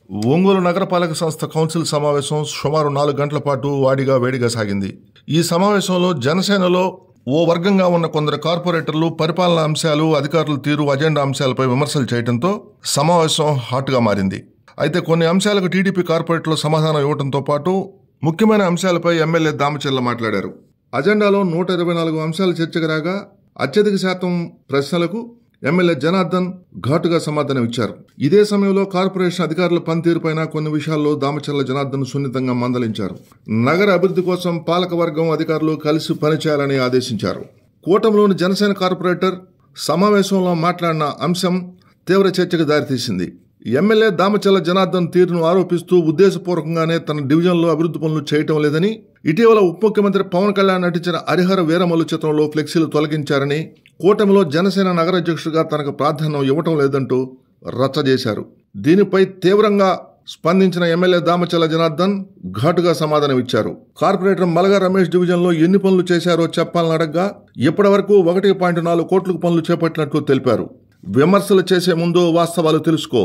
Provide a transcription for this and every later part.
ఒంగోలు నగరపాలక సంస్థ కౌన్సిల్ సమావేశం సుమారు 4 గంటల పాటు వాడిగా వేడిగా సాగింది. ఈ సమావేశంలో జనసేనలో ఓ వర్గంగా ఉన్న కొందరు కార్పొరేటర్లు పరిపాలనా అంశాలు, అధికారుల తీరు, అజెండా అంశాలపై విమర్శలు చేయడంతో సమావేశం హాట్గా మారింది. అయితే కొన్ని అంశాలకు టీడీపీ కార్పొరేటర్లు సమాధానం ఇవ్వడంతో పాటు ముఖ్యమైన అంశాలపై ఎమ్మెల్యే దామచర్ల మాట్లాడారు. అజెండాలో 124 అంశాలు చర్చకు రాగా అత్యధిక శాతం ప్రశ్నలకు ఎమ్మెల్యే జనార్దన్ ఘాటుగా సమాధానం ఇచ్చారు. ఇదే సమయంలో కార్పొరేషన్ అధికారుల పనితీరుపైన కొన్ని విషయాల్లో దామచర్ల జనార్దన్ సున్నితంగా మందలించారు. నగర అభివృద్ధి కోసం పాలకవర్గం అధికారులు కలిసి పనిచేయాలని ఆదేశించారు. కూటమిలోని జనసేన కార్పొరేటర్ సమావేశంలో మాట్లాడిన అంశం తీవ్ర చర్చకు దారితీసింది. ఎమ్మెల్యే దామచర్ల జనార్దన్ తీరును ఆరోపిస్తూ ఉద్దేశపూర్వకంగానే తన డివిజన్లో అభివృద్ధి పనులు చేయటం లేదని, ఇటీవల ఉప ముఖ్యమంత్రి పవన్ కళ్యాణ్ నటించిన హరిహర వీరమల్లు చిత్రంలో ఫ్లెక్సీలు తొలగించారని, కూటమిలో జనసేన నగర అధ్యక్షుడిగా తనకు ప్రాధాన్యం ఇవ్వటం లేదంటూ రచ్చ చేశారు. దీనిపై తీవ్రంగా స్పందించిన ఎమ్మెల్యే దామచర్ల జనార్దన్ ఘాటుగా సమాధానం ఇచ్చారు. కార్పొరేటర్ మలగా రమేష్ డివిజన్లో ఎన్ని పనులు చేశారో చెప్పాలని అడగ్గా ఇప్పటి వరకు 1.4 కోట్లకు పనులు చేపట్టినట్లు తెలిపారు. విమర్శలు చేసే ముందు వాస్తవాలు తెలుసుకో,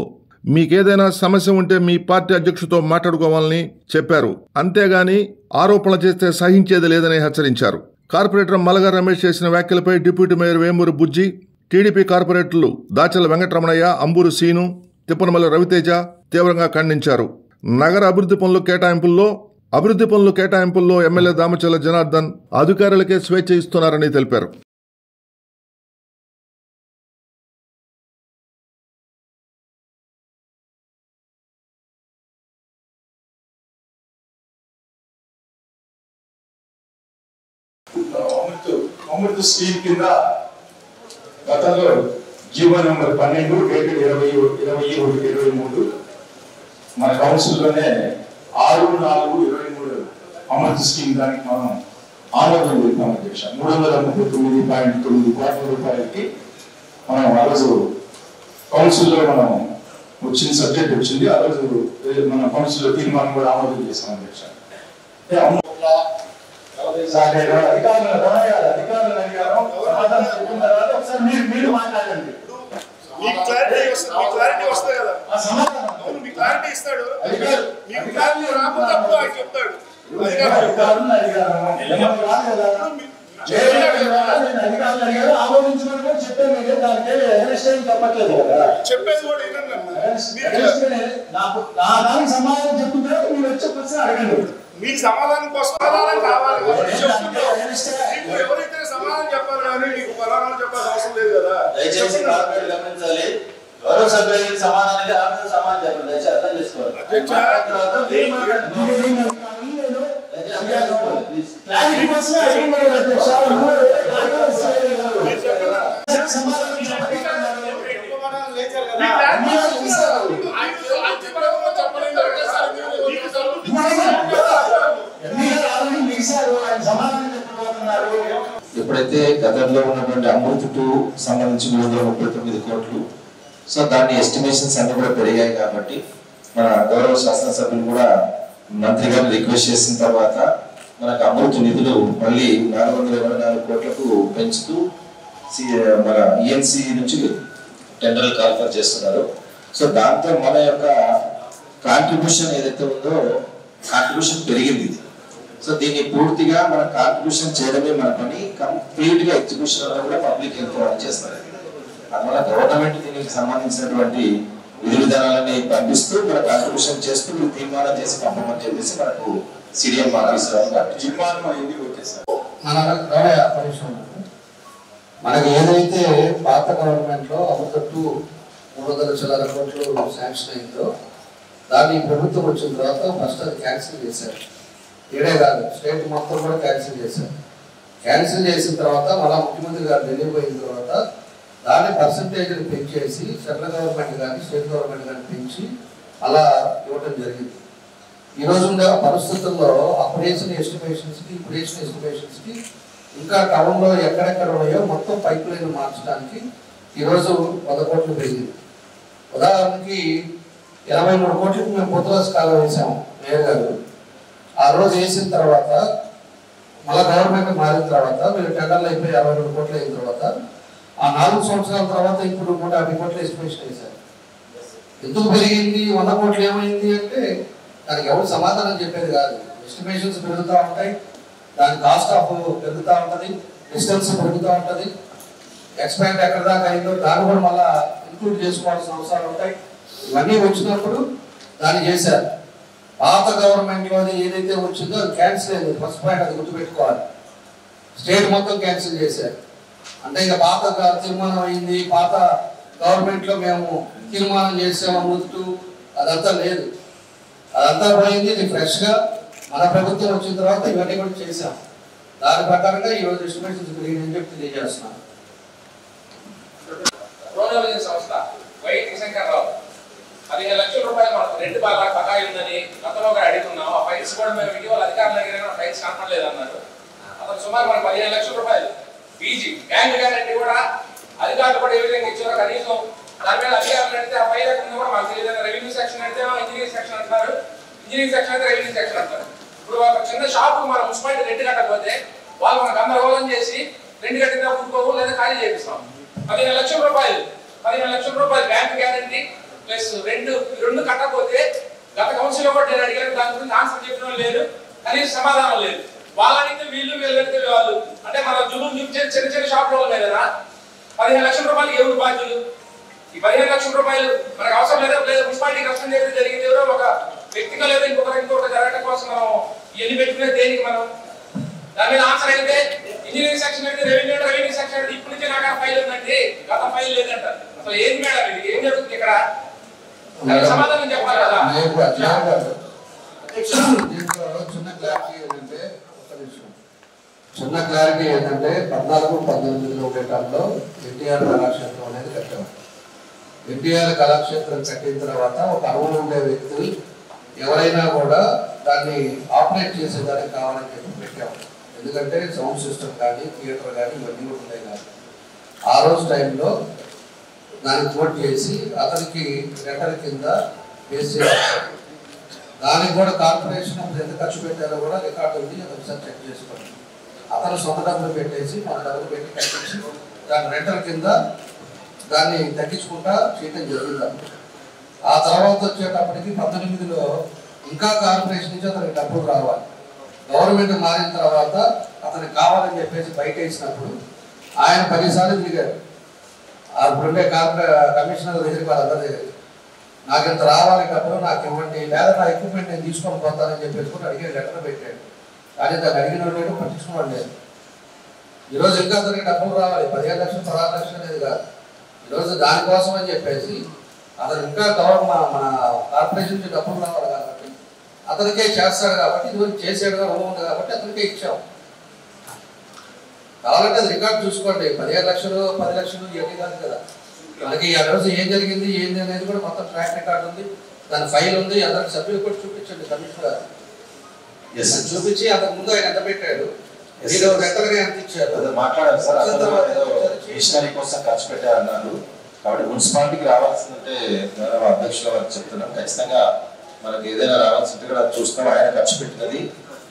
మీకేదైనా సమస్య ఉంటే మీ పార్టీ అధ్యక్షుడితో మాట్లాడుకోవాలని చెప్పారు. అంతేగాని ఆరోపణలు చేస్తే సహించేది లేదని హెచ్చరించారు. కార్పొరేటర్ మలగా రమేష్ చేసిన వ్యాఖ్యలపై డిప్యూటీ మేయర్ వేమూరి బుజ్జి, టీడీపీ కార్పొరేటర్లు దాచల వెంకటరమణయ్య, అంబూరు సీను, తిప్పనమల్లి రవితేజ తీవ్రంగా ఖండించారు. నగర అభివృద్ధి పనులు కేటాయింపుల్లో ఎమ్మెల్యే దామచర్ల జనార్దన్ అధికారులకే స్వేచ్ఛ ఇస్తున్నారని తెలిపారు. అమృత్ స్కీమ్ కింద గతంలో జీవో నెంబర్ 12 డేటెడ్ 20/21/23 మన కౌన్సిల్లోనే 6/4/23 అమృత్ స్కీమ్ దానికి మనం ఆమోదం చేద్దాం అధ్యక్ష. 339.9 కోట్ల రూపాయలకి మనం ఆ రోజు కౌన్సిల్లో మనం వచ్చిన సబ్జెక్ట్ వచ్చింది. ఆ రోజు మన కౌన్సిల్లో తీర్మానం కూడా ఆమోదం చేస్తాం అధ్యక్ష. మీరు మాట్లాడండి. ఆమోదించమని చెప్పాను. దానికి చెప్పట్లేదు కదా, చెప్పేది కూడా నాకు నా దానికి సమాధానం చెప్తుంటే మీరు వచ్చే ప్రశ్న అడగండి. మీకు సమాధానం కోసం కావాలి. ఎవరైతే సమాధానం చెప్పాలి కానీ నీకు పలానా చెప్పాల్సిన అవసరం లేదు కదా. దయచేసి గమనించాలి, గౌరవ సభ్యులకి సమాధానానికి సమాధానం చెప్పండి. దయచేసి అర్థం చేసుకోవాలి. ఎప్పుడైతే గతంలో ఉన్నటువంటి అమృత్ సంబంధించి 339 కోట్లు, సో దాని ఎస్టిమేషన్స్ అన్ని కూడా పెరిగాయి. కాబట్టి మన గౌరవ శాసనసభ్యులు కూడా మంత్రి గారిని రిక్వెస్ట్ చేసిన తర్వాత మనకు అమృత్ నిధులు మళ్ళీ 424 కోట్లకు పెంచుతూ మన ఈఎన్సీ నుంచి టెండర్లు కాల్ఫర్ చేస్తున్నారు. సో దాంతో మన యొక్క కాంట్రిబ్యూషన్ ఏదైతే ఉందో కాంట్రిబ్యూషన్ పెరిగింది. సో దీన్ని పూర్తిగా మన కాంట్రిబ్యూషన్ చేయడమే మన పని. కంప్లీట్ గా ఎగ్జిక్యూషన్ కూడా పబ్లిక్ హెల్త్ వాళ్ళు చేస్తారు. అందువల్ల గవర్నమెంట్ దీనికి సంబంధించినటువంటి విధి విధానాలని పంపిస్తూ మన కాంట్రిబ్యూషన్ చేస్తూ తీర్మానం చేసి పంపమని చెప్పేసి మనకు సిడిఎం ఆఫీసర్ తీర్మానం అయింది. ఓకే సార్, మనకి ఏదైతే పాత గవర్నమెంట్ లో అమృత 300 కోట్లు శాంక్షన్ అయిందో దాన్ని ప్రభుత్వం వచ్చిన తర్వాత ఫస్ట్ అది క్యాన్సిల్ చేశారు. ఏడే కాదు, స్టేట్ మొత్తం కూడా క్యాన్సిల్ చేశారు. క్యాన్సిల్ చేసిన తర్వాత మళ్ళీ ముఖ్యమంత్రి గారు ఢిల్లీ పోయిన తర్వాత దాని పర్సంటేజ్ని పెంచేసి సెంట్రల్ గవర్నమెంట్ కానీ స్టేట్ గవర్నమెంట్ కానీ పెంచి అలా ఇవ్వటం జరిగింది. ఈరోజు ఉండే పరిస్థితుల్లో అప్రేషన్ ఎస్టిమేషన్స్కి ఇంకా టౌన్లో ఎక్కడెక్కడ ఉన్నాయో మొత్తం పైప్ లైన్ మార్చడానికి ఈరోజు 100 కోట్లు పెరిగింది. ఉదాహరణకి 23 కోట్లకు మేము పొద్దురాజు కాలం వేసాము మేయర్ గారు. ఆ రోజు వేసిన తర్వాత మళ్ళీ గవర్నమెంట్ మారిన తర్వాత వీళ్ళు టెండర్లు అయిపోయి 22 కోట్లు అయిన తర్వాత ఆ 4 సంవత్సరాల తర్వాత ఇప్పుడు 150 కోట్ల ఎస్టిమేషన్ వేశారు. ఎందుకు పెరిగింది 100 కోట్లు ఏమైంది అంటే దానికి ఎవరు సమాధానం చెప్పేది కాదు. ఎస్టిమేషన్స్ పెరుగుతూ ఉంటాయి, దాని కాస్ట్ ఆఫ్ పెరుగుతూ ఉంటుంది, డిస్టెన్స్ పెరుగుతూ ఉంటుంది, ఎక్స్పాండ్ ఎక్కడ దాకా అయిందో దాన్ని కూడా మళ్ళీ ఇంక్లూడ్ చేసుకోవాల్సిన అవసరాలు ఉంటాయి. ఇవన్నీ వచ్చినప్పుడు దాన్ని చేశారు. పాత గవర్నమెంట్లోది ఏదైతే వచ్చిందో అది క్యాన్సిల్ అయింది. ఫస్ట్ పాయింట్ అది గుర్తుపెట్టుకోవాలి. స్టేట్ మొత్తం క్యాన్సిల్ చేశారు. అంటే ఇంకా పాత తీర్మానం అయింది, పాత గవర్నమెంట్లో మేము తీర్మానం చేసాము అమృత్ అదంతా లేదు, అదంతా పోయింది. ఇది ఫ్రెష్గా మన ప్రభుత్వం వచ్చిన తర్వాత ఇవన్నీ కూడా చేశాం. దాని ప్రకారంగా ఈరోజు ఎస్టిమేషన్స్ అని చెప్పి తెలియజేస్తున్నాను. సంస్థ వైట్ శంకర్రావు 15 లక్షల రూపాయలు మనకు రెండు బాగా బకాయి ఉందని గతంలో కూడా అడుగుతున్నాం. ఆ ఫైల్స్ కూడా మేము ఇటీవల అధికారులు అడిగినా ఫైల్స్ కనపడలేదు అన్నారు. అతను సుమారు మనకు 15 లక్షల రూపాయలు పీజీ బ్యాంక్ గ్యారెంటీ కూడా అధికారులు కూడా ఏ విధంగా ఇచ్చారో కనీసం దాని మీద అధికారులు అడిగితే ఆ ఫైల్ ఎక్కడ కూడా మాకు తెలియదు. రెవెన్యూ సెక్షన్ అంటే ఇంజనీరింగ్ సెక్షన్ అంటారు, ఇంజనీరింగ్ సెక్షన్ అయితే రెవెన్యూ సెక్షన్ అంటారు. ఇప్పుడు ఒక చిన్న షాప్ మన మున్సిపాలిటీ రెంట్ కట్టకపోతే వాళ్ళు మనకు గందరగోళం చేసి రెంట్ కట్టిన ఊరుకోవు లేదా ఖాళీ చేపిస్తాం. 15 లక్షల రూపాయలు బ్యాంక్ గ్యారెంటీ ప్లస్ రెండు కట్టకపోతే గత కౌన్సిల్ కూడా నేను అడిగాను, దాని గురించి ఆన్సర్ చెప్పడం లేదు, కనీసం సమాధానం లేదు. వాళ్ళడిగితే వీళ్ళు అడిగితే వాళ్ళు అంటే మన జులు చిన్న చిన్న షాపుల వాళ్ళ మీద 15 లక్షల రూపాయలు ఎవరు బాధ్యులు? ఈ 15 లక్షల రూపాయలు మనకు అవసరం లేదా మున్సిపాలిటీ నష్టం జరిగింది ఎవరో ఒక వ్యక్తిగా లేదా ఇంకొకటి జరగడం కోసం మనం ఇవన్నీ పెట్టుకునే దేనికి మనం దాని మీద ఆన్సర్ అయితే ఇంజనీరింగ్ సెక్షన్ అయితే రెవెన్యూ సెక్షన్ అయితే ఇప్పుడు నుంచి నాకు ఫైల్ ఉందండి, గత ఫైల్ లేదంట. అసలు ఏంది మేడం ఇది, ఏం జరుగుతుంది ఇక్కడ? సమాధానం చెప్పాలి కదా. చిన్న క్లారిటీ ఏంటంటే 14-18 ఉండేటప్పుడు ఎన్టీఆర్ కళాక్షేత్రం అనేది కట్టాము. ఎన్టీఆర్ కళాక్షేత్రం కట్టిన తర్వాత ఒక అరువులు ఉండే వ్యక్తులు ఎవరైనా కూడా దాన్ని ఆపరేట్ చేసేదానికి కావాలని చెప్పి పెట్టాము. ఎందుకంటే సౌండ్ సిస్టమ్ కానీ థియేటర్ కానీ ఇవన్నీ కూడా ఉంటాయి కానీ ఆ రోజు టైంలో దాన్ని కోట్ చేసి అతనికి రెంటల్ కింద బేస్ చేయాలి. దానికి కూడా కార్పొరేషన్ ఎంత ఖర్చు పెట్టారో కూడా రికార్డు ఉంది, అది ఒకసారి చెక్ చేసుకోండి. అతను సొంత డబ్బులు పెట్టేసి మన డబ్బులు పెట్టి కట్టించి దాని రెంటల్ కింద దాన్ని తగ్గించుకుంటా చేయటం జరిగింది. ఆ తర్వాత వచ్చేటప్పటికి 19లో ఇంకా కార్పొరేషన్ నుంచి అతనికి డబ్బులు రావాలి. గవర్నమెంట్ మారిన తర్వాత అతనికి కావాలని చెప్పేసి బయట వేసినప్పుడు ఆయన 10 సార్లు తిరిగారు. అప్పుడుండే కమిషనర్ దగ్గరికి వాళ్ళందరి దగ్గరికి నాకు ఇంత రావాలి డబ్బులు నాకు ఇవ్వండి, లేదా నా ఎక్విప్మెంట్ నేను తీసుకొని పోతానని చెప్పేసి కూడా అడిగే లెటర్ పెట్టాడు. కానీ దాన్ని అడిగిన వాళ్ళు పట్టించుకోవడం లేదు. ఈరోజు ఇంకా అతనికి డబ్బులు రావాలి, 15 లక్షలు 16 లక్షలు అనేది కాదు. ఈరోజు దానికోసం అని చెప్పేసి అతను ఇంకా మన కార్పొరేషన్ నుంచి డబ్బులు రావాలి కాబట్టి అతనికే చేస్తాడు కాబట్టి ఇది చేసాడుగా ఉంది కాబట్టి అతనికే ఇచ్చాం. కావాలంటే అది రికార్డు చూసుకోండి. 15 లక్షలు 10 లక్షలు ఇవన్నీ కాదు కదా. మనకి ఆ రోజు ఏం జరిగింది ఏంది అనేది కూడా మొత్తం ట్రాక్ రికార్డు ఉంది, దాని ఫైల్ ఉంది. అందరికి సభ్యులు కూడా చూపించండి కమిషనర్ గారు. చూపించి అంతకు ముందు ఆయన ఎంత పెట్టాడు, మీరు రెక్కలుగా ఎంత ఇచ్చారు మాట్లాడారు సార్. మిషనరీ కోసం ఖర్చు పెట్టారన్నారు కాబట్టి మున్సిపాలిటీకి రావాల్సిందంటే అధ్యక్షుల వారికి చెప్తున్నాం. ఖచ్చితంగా మనకు ఏదైనా రావాల్సింటే కూడా చూస్తాం. ఆయన ఖర్చు పెట్టినది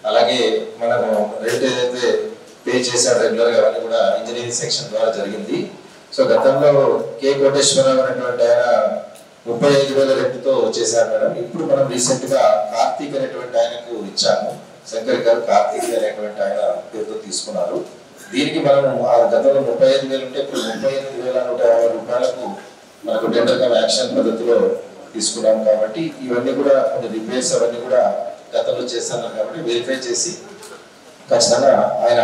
అలాగే మనము రేట్ ఏదైతే పే చేశాడు రెగ్యులర్ గా అవన్నీ కూడా ఇంజనీరింగ్ సెక్షన్ ద్వారా జరిగింది. సో గతంలో కే కోటేశ్వరరావు అనేటువంటి ఆయన 35,000 రెంట్తో చేశారు మేడం. ఇప్పుడు మనం రీసెంట్ గా కార్తీక్ అనేటువంటి ఆయనకు ఇచ్చాము. శంకర్ గారు కార్తీక్ అనేటువంటి ఆయన పేరుతో తీసుకున్నారు. దీనికి మనం ఆ గతంలో 35,000 ఉంటే ఇప్పుడు 38,150 రూపాయలకు మనకు టెండర్ కమ్ యాక్షన్ పద్ధతిలో తీసుకున్నాం. కాబట్టి ఇవన్నీ కూడా కొన్ని రిపేర్స్ అవన్నీ కూడా గతంలో చేస్తున్నారు కాబట్టి వెరిఫై చేసి ఖచ్చితంగా ఆయన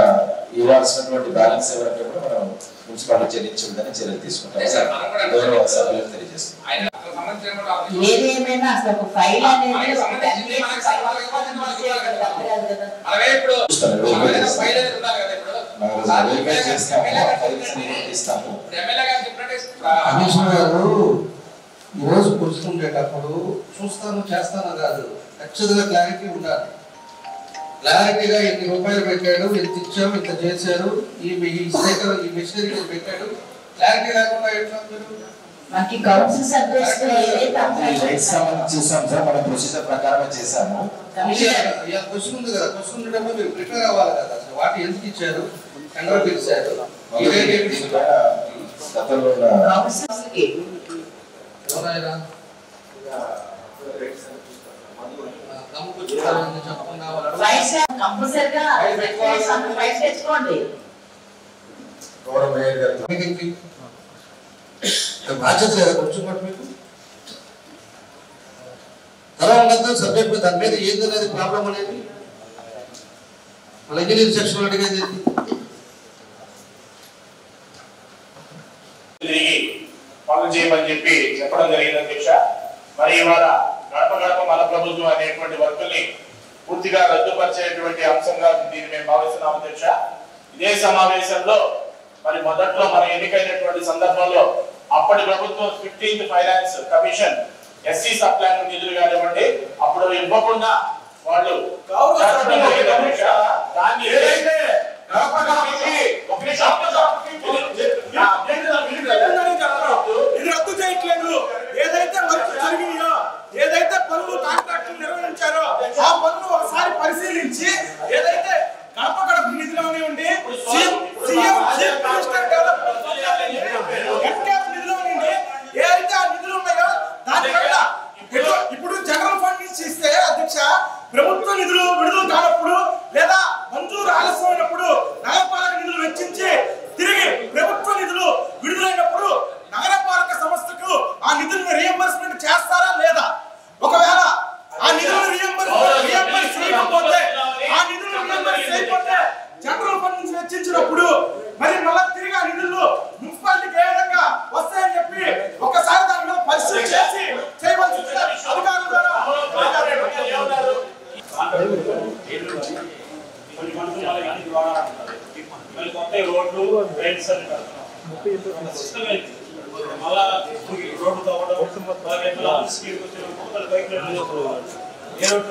ఇవ్వాల్సినటువంటి బ్యాలెన్స్ ఎవరంటే కూడా మనం మున్సిపాలిటీ చెల్లించుందని చర్యలు తీసుకుంటాం. గౌరవ సభ్యులకు తెలియజేస్తాం. ఏదేమైనా అసలు ఒక ఫైల్ అనేది కమిషనర్ గారు ఈరోజు కూర్చుండేటప్పుడు చూస్తాను చేస్తాను కాదు, ఖచ్చితంగా క్లారిటీ ఉండాలి. క్లారిటీగా ఎన్ని రూపాయలు పెట్టాడు, ఎంత ఇచ్చాము, ఇంత చేశారు, ఈ మిషనరీ పెట్టాడు, క్లారిటీ లేకుండా ఎట్లా మనకి కౌన్సిల్ సభ్యులు చూసాం సార్. మనం ప్రొసీజర్ ప్రకారం చేశాము. క్వశ్చన్ ఉంది కదా, క్వశ్చన్ ఉండేటప్పుడు మీరు ప్రిపేర్ అవ్వాలి కదా. అసలు వాటి ఎందుకు ఇచ్చారు, టెండర్ పిలిచారు, గతంలో కంపల్సరిగా ఫైల్స్ తెచ్చుకోండి. బాధ్యత లేదా కొంచెం పాటు మీకు తర్వాత సబ్జెక్ట్ దాని మీద ఏంది అనేది ప్రాబ్లం అనేది మళ్ళీ ఇంజనీరింగ్ సెక్షన్ అడిగేది తిరిగి పనులు చేయమని చెప్పి చెప్పడం జరిగింది అధ్యక్ష. మరి ఇవాళ గడప గడప మన ప్రభుత్వం అనేటువంటి వర్కుల్ని పూర్తిగా రద్దుపరిచేటువంటి అంశంగా దీన్ని మేము భావిస్తున్నాం అధ్యక్ష. ఇదే సమావేశంలో మరి మొదట్లో మన ఎన్నికైనటువంటి సందర్భంలో అప్పటి ప్రభుత్వం 15th finance commission SC sub plan నిధులు కానివ్వండి అప్పుడు ఇవ్వకుండా వాళ్ళు దాన్ని రద్దు చేయట్లేదు. ఏదైతే వర్క్ జరిగినాయో ఏదైతే పనులు కాంట్రాక్టులు నిర్వహించారో ఆ పనులు ఒకసారి పరిశీలించి ఏదైతే గడప గడప నిధులు ఉండి నిధులు ఉండి ఏదైతే ఆ నిధులు ఉన్నాయో దానివల్ల ఇప్పుడు జనరల్ ఫండ్ నుంచి ఇస్తే అధ్యక్ష ప్రభుత్వ నిధులు విడుదల కానప్పుడు లేదా మంజూరు ఆలస్యమైనప్పుడు నగరపాలక నిధులు వెచ్చించి తిరిగి ప్రభుత్వ నిధులు విడుదలైనప్పుడు నగరపాలక సంస్థకు ఆ నిధులను రీఎంబర్స్మెంట్ చేస్తారా లేదా? ఒకవేళ ఆ నిధులను రీఎంబర్స్ చేయకపోతే జనరల్ ఫండ్ నుంచి వెచ్చించినప్పుడు మరి మళ్ళీ తిరిగి ఆ నిధులు మున్సిపాలిటీకి ఏ విధంగా వస్తాయని చెప్పి ఒకసారి దాని మీద పరిశీలన చేసి చేయవలసిన అధికారుల ద్వారా రోడ్లు మళ్ళా రోడ్డు తవ్వడం ఏ రోడ్డు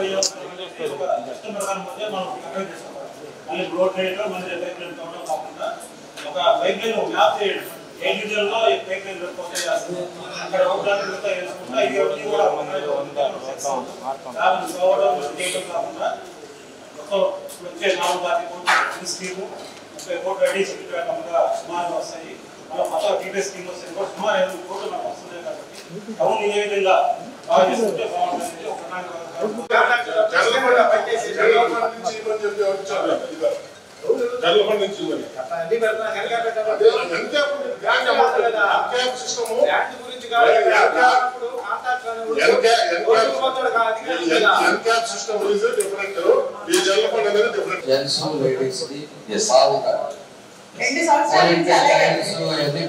మళ్ళీ రోడ్ వేయడం మళ్ళీ పైప్ లైన్ తవ్వడం కాకుండా ఒక పైప్ లైన్ మ్యాప్ చేయడం ఏ డివిజన్లో ఈ పైప్ లైన్ పోతే అక్కడ రోడ్లు వేసుకుంటా ఇది కూడా తవ్వడం చేయడం కాకుండా వచ్చే 4 కోట్ల స్కీము 30 కోట్ల రెడీ చెప్పినట్టుగా సుమారు వస్తాయి. మళ్ళీ మొత్తం టీపీ స్కీమ్ వస్తాయి కూడా సుమారు 5 కోట్లు మనకు వస్తున్నాయి. కాబట్టి టౌన్ ఏ విధంగా బాగా చేసుకుంటే బాగుంటుంది. ఒక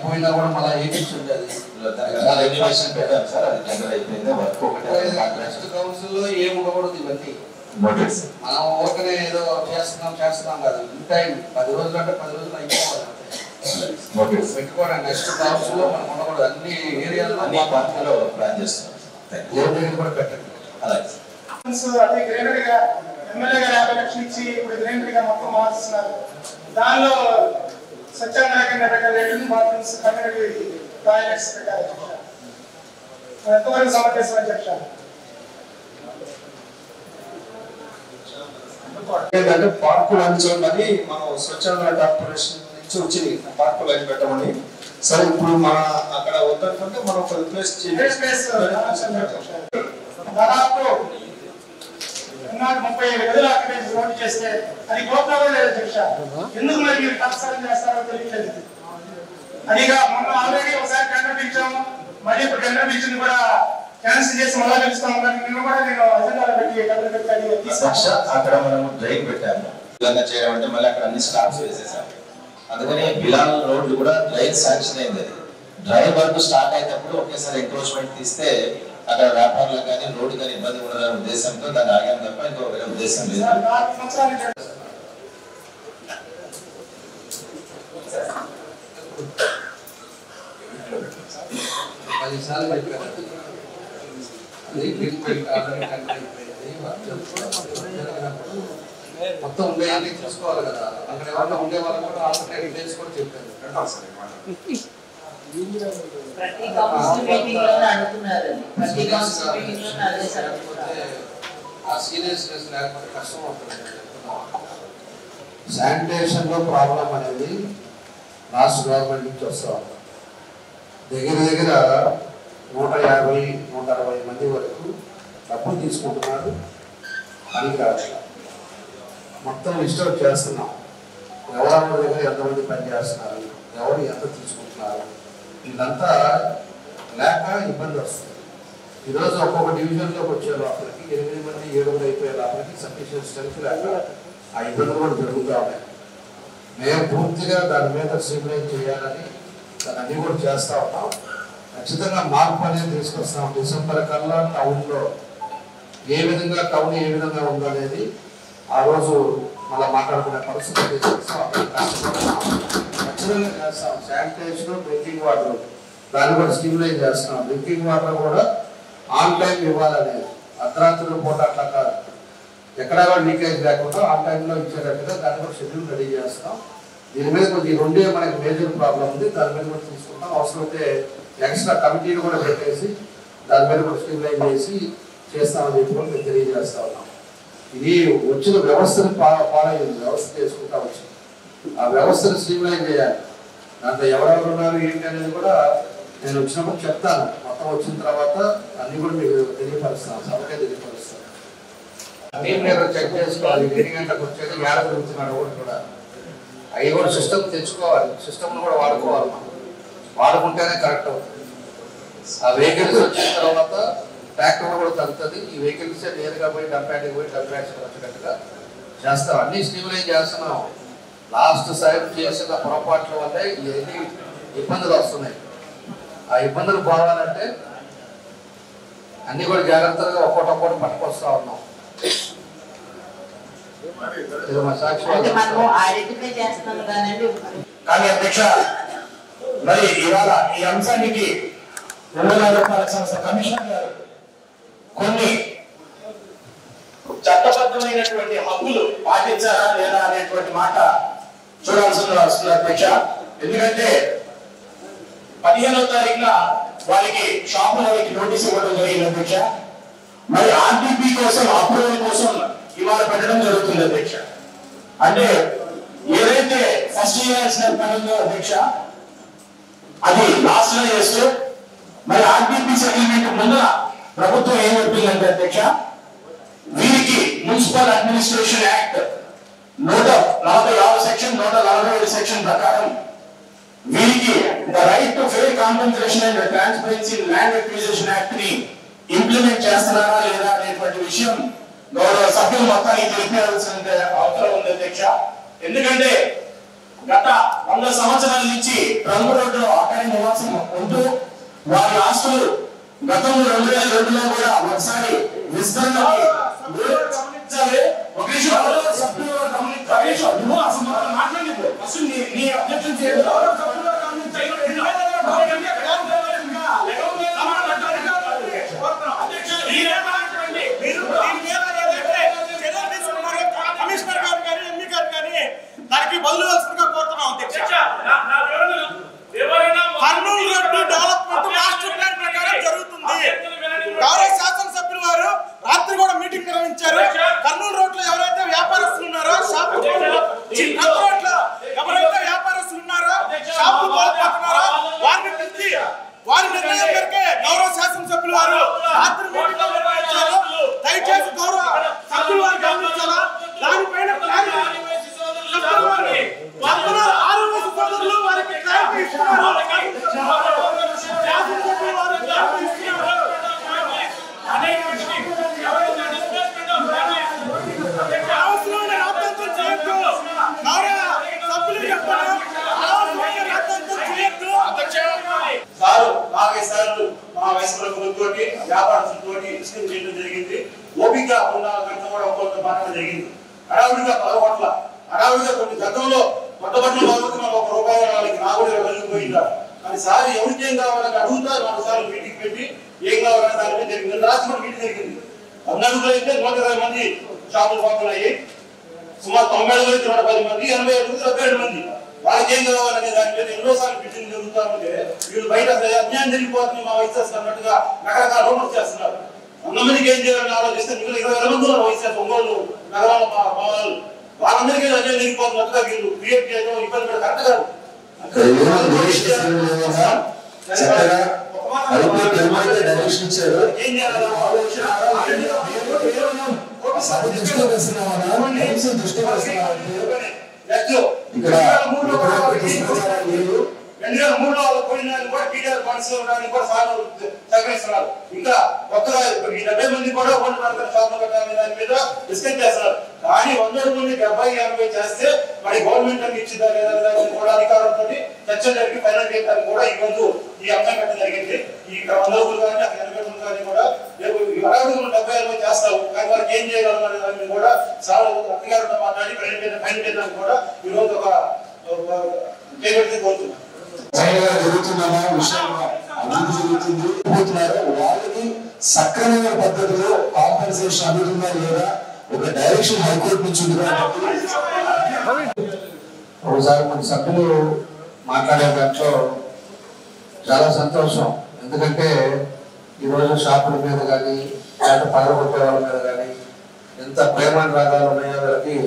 పోయినా కూడా మళ్ళీ ఏపీసీ ఉండేది నెక్స్ట్ కౌన్సిల్ లో ఏమి ఉండకూడదు. ఇవన్నీ మనం ఓకనే ఏదో చేస్తున్నాం కదా. ఇన్ టైం 10 రోజులు అంటే 10 రోజులు అయిపోవాలి పెట్టుకోవడం. నెక్స్ట్ కౌన్సిల్ లో మనం ఉండకూడదు. అన్ని ఏరియాలో ప్లాన్ చేస్తున్నాం. కూడా పెట్టండి. అలాగే గ్రీనరీగా ఎమ్మెల్యే గారు 50 లక్షలు ఇచ్చి ఇప్పుడు గ్రీనరీగా మొత్తం మార్చుతున్నారు. దానిలో స్వచ్ఛంద కింద పెట్టారు. బాత్రూమ్స్ కమ్యూనిటీ టాయిలెట్స్ పెట్టారు. ఎంతవరకు సమర్థిస్తాం అధ్యక్ష? ఏంటంటే పార్కులు అంచమని మనం స్వచ్ఛంద కార్పొరేషన్ నుంచి వచ్చింది పార్కులు అని పెట్టమని. సరే ఇప్పుడు మన అక్కడ వద్దనుకుంటే మనం ఒక రిక్వెస్ట్ దాదాపు 35 గదులు ఆక్యుపెన్సీ నోట్ చేస్తే అది గోప్యంగా లేదు అధ్యక్ష. ఎందుకు మరి మీరు తత్సరం చేస్తారో తెలియలేదు. అదిగా మొన్న ఆల్రెడీ ఒకసారి టెండర్ పిలిచాము. మళ్ళీ ఇప్పుడు టెండర్ పిలిచింది కూడా క్యాన్సిల్ చేసి మళ్ళీ పిలుస్తాము. నిన్న కూడా నేను అజెండాలో పెట్టి టెండర్ పెట్టి అక్కడ మనం డ్రైన్ పెట్టాము. విధంగా చేయడం అంటే మళ్ళీ అక్కడ అన్ని స్టాప్స్ వేసేసాము. అందుకని బిలాల్ రోడ్లు కూడా డ్రైన్ శాంక్షన్ అయింది. డ్రైన్ వర్క్ స్టార్ట్ అయినప్పుడు ఒకేసారి ఎంక్రోచ్మెంట్ తీస్తే అక్కడ వ్యాపారులకు కానీ రోడ్డు కానీ ఇబ్బంది ఉండదనే ఉద్దేశంతో దాన్ని ఆగాము తప్ప ఇంకో వేరే ఉద్దేశం లేదు. 10 సార్లు చెప్పారు. మొత్తం ఉండేయాన్ని చూసుకోవాలి కదా. అక్కడ ఎవరైనా ఉండే వాళ్ళకి కూడా ఆల్టర్నేటివ్ డేస్ కూడా చెప్పారు. ప్రతి కౌన్సిల్ మీటింగ్ లో అడుగుతున్నారు. ప్రతి కౌన్సిల్ మీటింగ్ లో అడిగేసారు. ఆ సీరియస్నెస్ లేకపోతే కష్టం అవుతుంది. శానిటేషన్ లో ప్రాబ్లం అనేది రాష్ట్ర గవర్నమెంట్ నుంచి వస్తూ ఉంది. దగ్గర 150, 160 మంది వరకు డబ్బులు తీసుకుంటున్నారు అని కాదు. మొత్తం లిస్ట్ అవుట్ చేస్తున్నాం. ఎవరెవరి దగ్గర ఎంతమంది పనిచేస్తున్నారు, ఎవరు ఎంత తీసుకుంటున్నారు, ఇదంతా లేక ఇబ్బంది వస్తుంది. ఈరోజు ఒక్కొక్క డివిజన్లోకి వచ్చే లోపలికి 8 మంది 7 మంది అయిపోయే లోపలికి సఫిషియెంట్ స్ట్రెంత్ లేక ఆ ఇబ్బందులు కూడా జరుగుతూ ఉన్నాయి. మేము పూర్తిగా దాని మీద స్ట్రీమ్లైన్ చేయాలని దాన్ని అన్ని కూడా చేస్తూ ఉన్నాం. ఖచ్చితంగా మార్పు అనేది తీసుకొస్తాం. డిసెంబర్ కల్లా టౌన్లో ఏ విధంగా టౌన్ ఏ విధంగా ఉందనేది ఆ రోజు మళ్ళీ మాట్లాడుకునే పరిస్థితి చేస్తాం. ఖచ్చితంగా చేస్తాం. శానిటైజేషన్, డ్రింకింగ్ వాటర్ దాన్ని కూడా స్ట్రీమ్లైన్ చేస్తున్నాం. డ్రింకింగ్ వాటర్ కూడా ఆన్ టైం ఇవ్వాలనేది, అర్ధరాత్రి పూట అట్లా కాదు, ఎక్కడా కూడా లీకేజ్ లేకుండా ఆన్ టైంలో ఇచ్చేటట్టుగా దాన్ని కూడా షెడ్యూల్ రెడీ చేస్తాం. దీని మీద కొంచెం 2 మనకి మేజర్ ప్రాబ్లం ఉంది, దాని మీద కూడా తీసుకుంటాం. అవసరమైతే ఎక్స్ట్రా కమిటీలు కూడా పెట్టేసి దాని మీద కూడా స్ట్రీమ్లైన్ చేసి చేస్తామని చెప్పి కూడా మేము తెలియజేస్తా ఉన్నాం. ఇది వచ్చిన వ్యవస్థను పాలయ్యింది, వ్యవస్థ చేసుకుంటా వచ్చింది. ఆ వ్యవస్థను స్ట్రీమ్లైన్ చేయాలి. దాంట్లో ఎవరెవరు ఉన్నారు ఏంటి అనేది కూడా నేను వచ్చినప్పుడు చెప్తాను. మొత్తం వచ్చిన తర్వాత అన్ని కూడా మీకు తెలియపరుస్తాను, సభకే తెలియపరుస్తాను. అన్ని మీరు చెక్ చేసుకోవాలి. 8 గంటలకు వచ్చేది 7 తిరుగుతున్నాడు కూడా అవి కూడా సిస్టమ్ తెచ్చుకోవాలి. సిస్టమ్ను కూడా వాడుకోవాలి. మనం వాడుకుంటేనే కరెక్ట్ అవుతుంది. ఆ వెహికల్స్ వచ్చిన తర్వాత ట్రాక్టర్ కూడా తగ్గుతుంది. ఈ వెహికల్సే నేరుగా పోయి డంప్యాటికి పోయి డంప్యాక్షన్ వచ్చేటట్టుగా చేస్తాం. అన్ని స్ట్రీమ్లైన్ చేస్తున్నాం. లాస్ట్ సైడ్ చేసిన పొరపాట్ల వల్లే ఇవన్నీ ఇబ్బందులు వస్తున్నాయి. ఆ ఇబ్బందులు పోవాలంటే అన్ని కూడా జాగ్రత్తగా ఒక్కొక్కటి పట్టుకొస్తా ఉన్నాం. కానీ అధ్యక్ష, మరి ఇవాళ ఈ అంశానికి రూరల్ సంస్థ కమిషనర్ గారు కొన్ని చట్టబద్ధమైనటువంటి హక్కులు పాటించారా లేదా అనేటువంటి మాట చూడాల్సి వస్తుంది అధ్యక్ష. ఎందుకంటే 15వ తారీఖున వారికి షాపులకి నోటీస్ ఇవ్వడం జరిగింది అధ్యక్ష. మరి ఆర్టీపీ కోసం అప్రూవల్ కోసం ఇవాళ పెట్టడం జరుగుతుంది అధ్యక్ష. అంటే ఏదైతే ఫస్ట్ చేయాల్సిన పని ఉందో అధ్యక్ష, అది లాస్ట్ లో చేస్తూ మరి ఆర్టీపీ సెటిల్మెంట్ ముందర ప్రభుత్వం ఏం చెప్పిందంటే అధ్యక్ష, వీరికి municipal administration act 146 section 147 section ప్రకారం వీరికి the right to fair compensation and transparency land acquisition act ని ఇంప్లిమెంట్ చేస్తున్నారా లేదా అనేటువంటి విషయం గౌరవ సభ్యులు మొత్తానికి తెలిపాల్సిన అవసరం ఉంది అధ్యక్ష. ఎందుకంటే గత 100 సంవత్సరాల నుంచి రంగు రోడ్డులో అక్కడి నివాసం ఉంటూ వారి ఆస్తులు గతంలో 2002లో కూడా ఒకసారి విస్తరణకి దానికి బదులువలసిందిగా కోరుతున్నాం అధ్యక్ష. Kurnool road development master plan ప్రకారం జరుగుతుంది. గౌరవ శాసనసభ్యులు వారు రాత్రి కూడా మీటింగ్ నిర్వహించారు. కర్నూలు రోడ్లో ఎవరైతే వ్యాపారస్తులు ఉన్నారో షాపులు ఎవరైతే వ్యాపారస్తులు ఉన్నారో షాపులు కోల్పోతున్నారో వారిని పిలిచి వారి నిర్ణయం మేరకే గౌరవ శాసనసభ్యులు వారు రాత్రి మీటింగ్ నిర్వహించారు. దయచేసి గౌరవ సభ్యులు వారు గమనించాలా, దానిపైన వారికి క్లారిటీ ఇస్తున్నారు. సారు మా వయసు ప్రభుత్వంతో వ్యాపారస్తులతో డిస్కస్ చేయడం జరిగింది. ఓపిక ఉన్న గంట కూడా ఒక్కొక్క మాట్లాడడం జరిగింది. హడావుడిగా 10 హడావుడిగా కొన్ని గతంలో కొట్టబట్టలు బాగుంది, మనం ₹1 వాళ్ళకి నాగుడు వెళ్ళిపోయిందా కానీ సార్ ఎవరికేం కావాలని అడుగుతా 4 సార్లు మీటింగ్ పెట్టి ఏం కావాలని దాని మీద జరిగింది. రాత్రి కూడా మీటింగ్ జరిగింది. 14 అయితే 120 మంది షాపులు ఓపెన్ అయ్యి సుమారు 97 నుంచి 110 మంది 85 నుంచి 77 మంది వాళ్ళకి ఏం కావాలనే దాని మీద ఎన్నోసార్లు మీటింగ్ జరుగుతా ఉంటే వీళ్ళు బయట అన్యాయం జరిగిపోతుంది మా వయసు అన్నట్టుగా రకరకాల రూమర్స్ చేస్తున్నారు. 100 మందికి ఏం చేయాలని ఆలోచిస్తే మిగిలిన 20,000 మంది ఉన్నారు వయసు ఒంగోలు నగరాల మా వాళ్ళు వాళ్ళందరికీ అన్యాయం జరిగిపోతున్నట్టుగా వీళ్ళు క్రియేట్ చేయడం ఇబ్బంది కరెక్ట్ కాదు. అయితే డైరెక్షన్ ఇచ్చారు ఇక్కడ 2003లో పోయిన కూడా టీడీఆర్ ఫండ్స్ కూడా సహకరిస్తున్నారు. ఇంకా కొత్తగా 70 మంది కూడా ఓల్డ్ మార్కెట్ షాపులు కట్టాలని దాని మీద డిస్కస్ చేస్తున్నారు. కానీ 100 మంది 70-80 చేస్తే మరి గవర్నమెంట్ అని ఇచ్చిందా లేదా కూడా అధికారంతో చర్చలు జరిగి ఫైనల్ చేయడానికి కూడా ఈ రోజు ఈ అంశం పెట్టడం జరిగింది. ఈ 100 కానీ 80 మంది కానీ కూడా రేపు 70-80 చేస్తావు కానీ వారికి ఏం చేయగలరు దాన్ని కూడా చాలా అధికారులతో మాట్లాడి ఫైనల్ చేయడానికి కూడా ఈ రోజు ఒక కోరుతున్నాను. జరుగుతున్న విషయంలో అభివృద్ధి జరుగుతుంది వాళ్ళకి సక్రమైన పద్ధతిలో కాంపెన్సేషన్ అందుతుందా లేదా ఒక డైరెక్షన్ హైకోర్టు నుంచి ఉంది కాబట్టి ఒకసారి మన సభ్యులు మాట్లాడే దాంట్లో చాలా సంతోషం. ఎందుకంటే ఈరోజు షాపుల మీద కానీ లేకపోతే పనులు కొట్టే వాళ్ళ మీద కానీ ఎంత ప్రేమానురాగాలు ఉన్నాయో వాళ్ళకి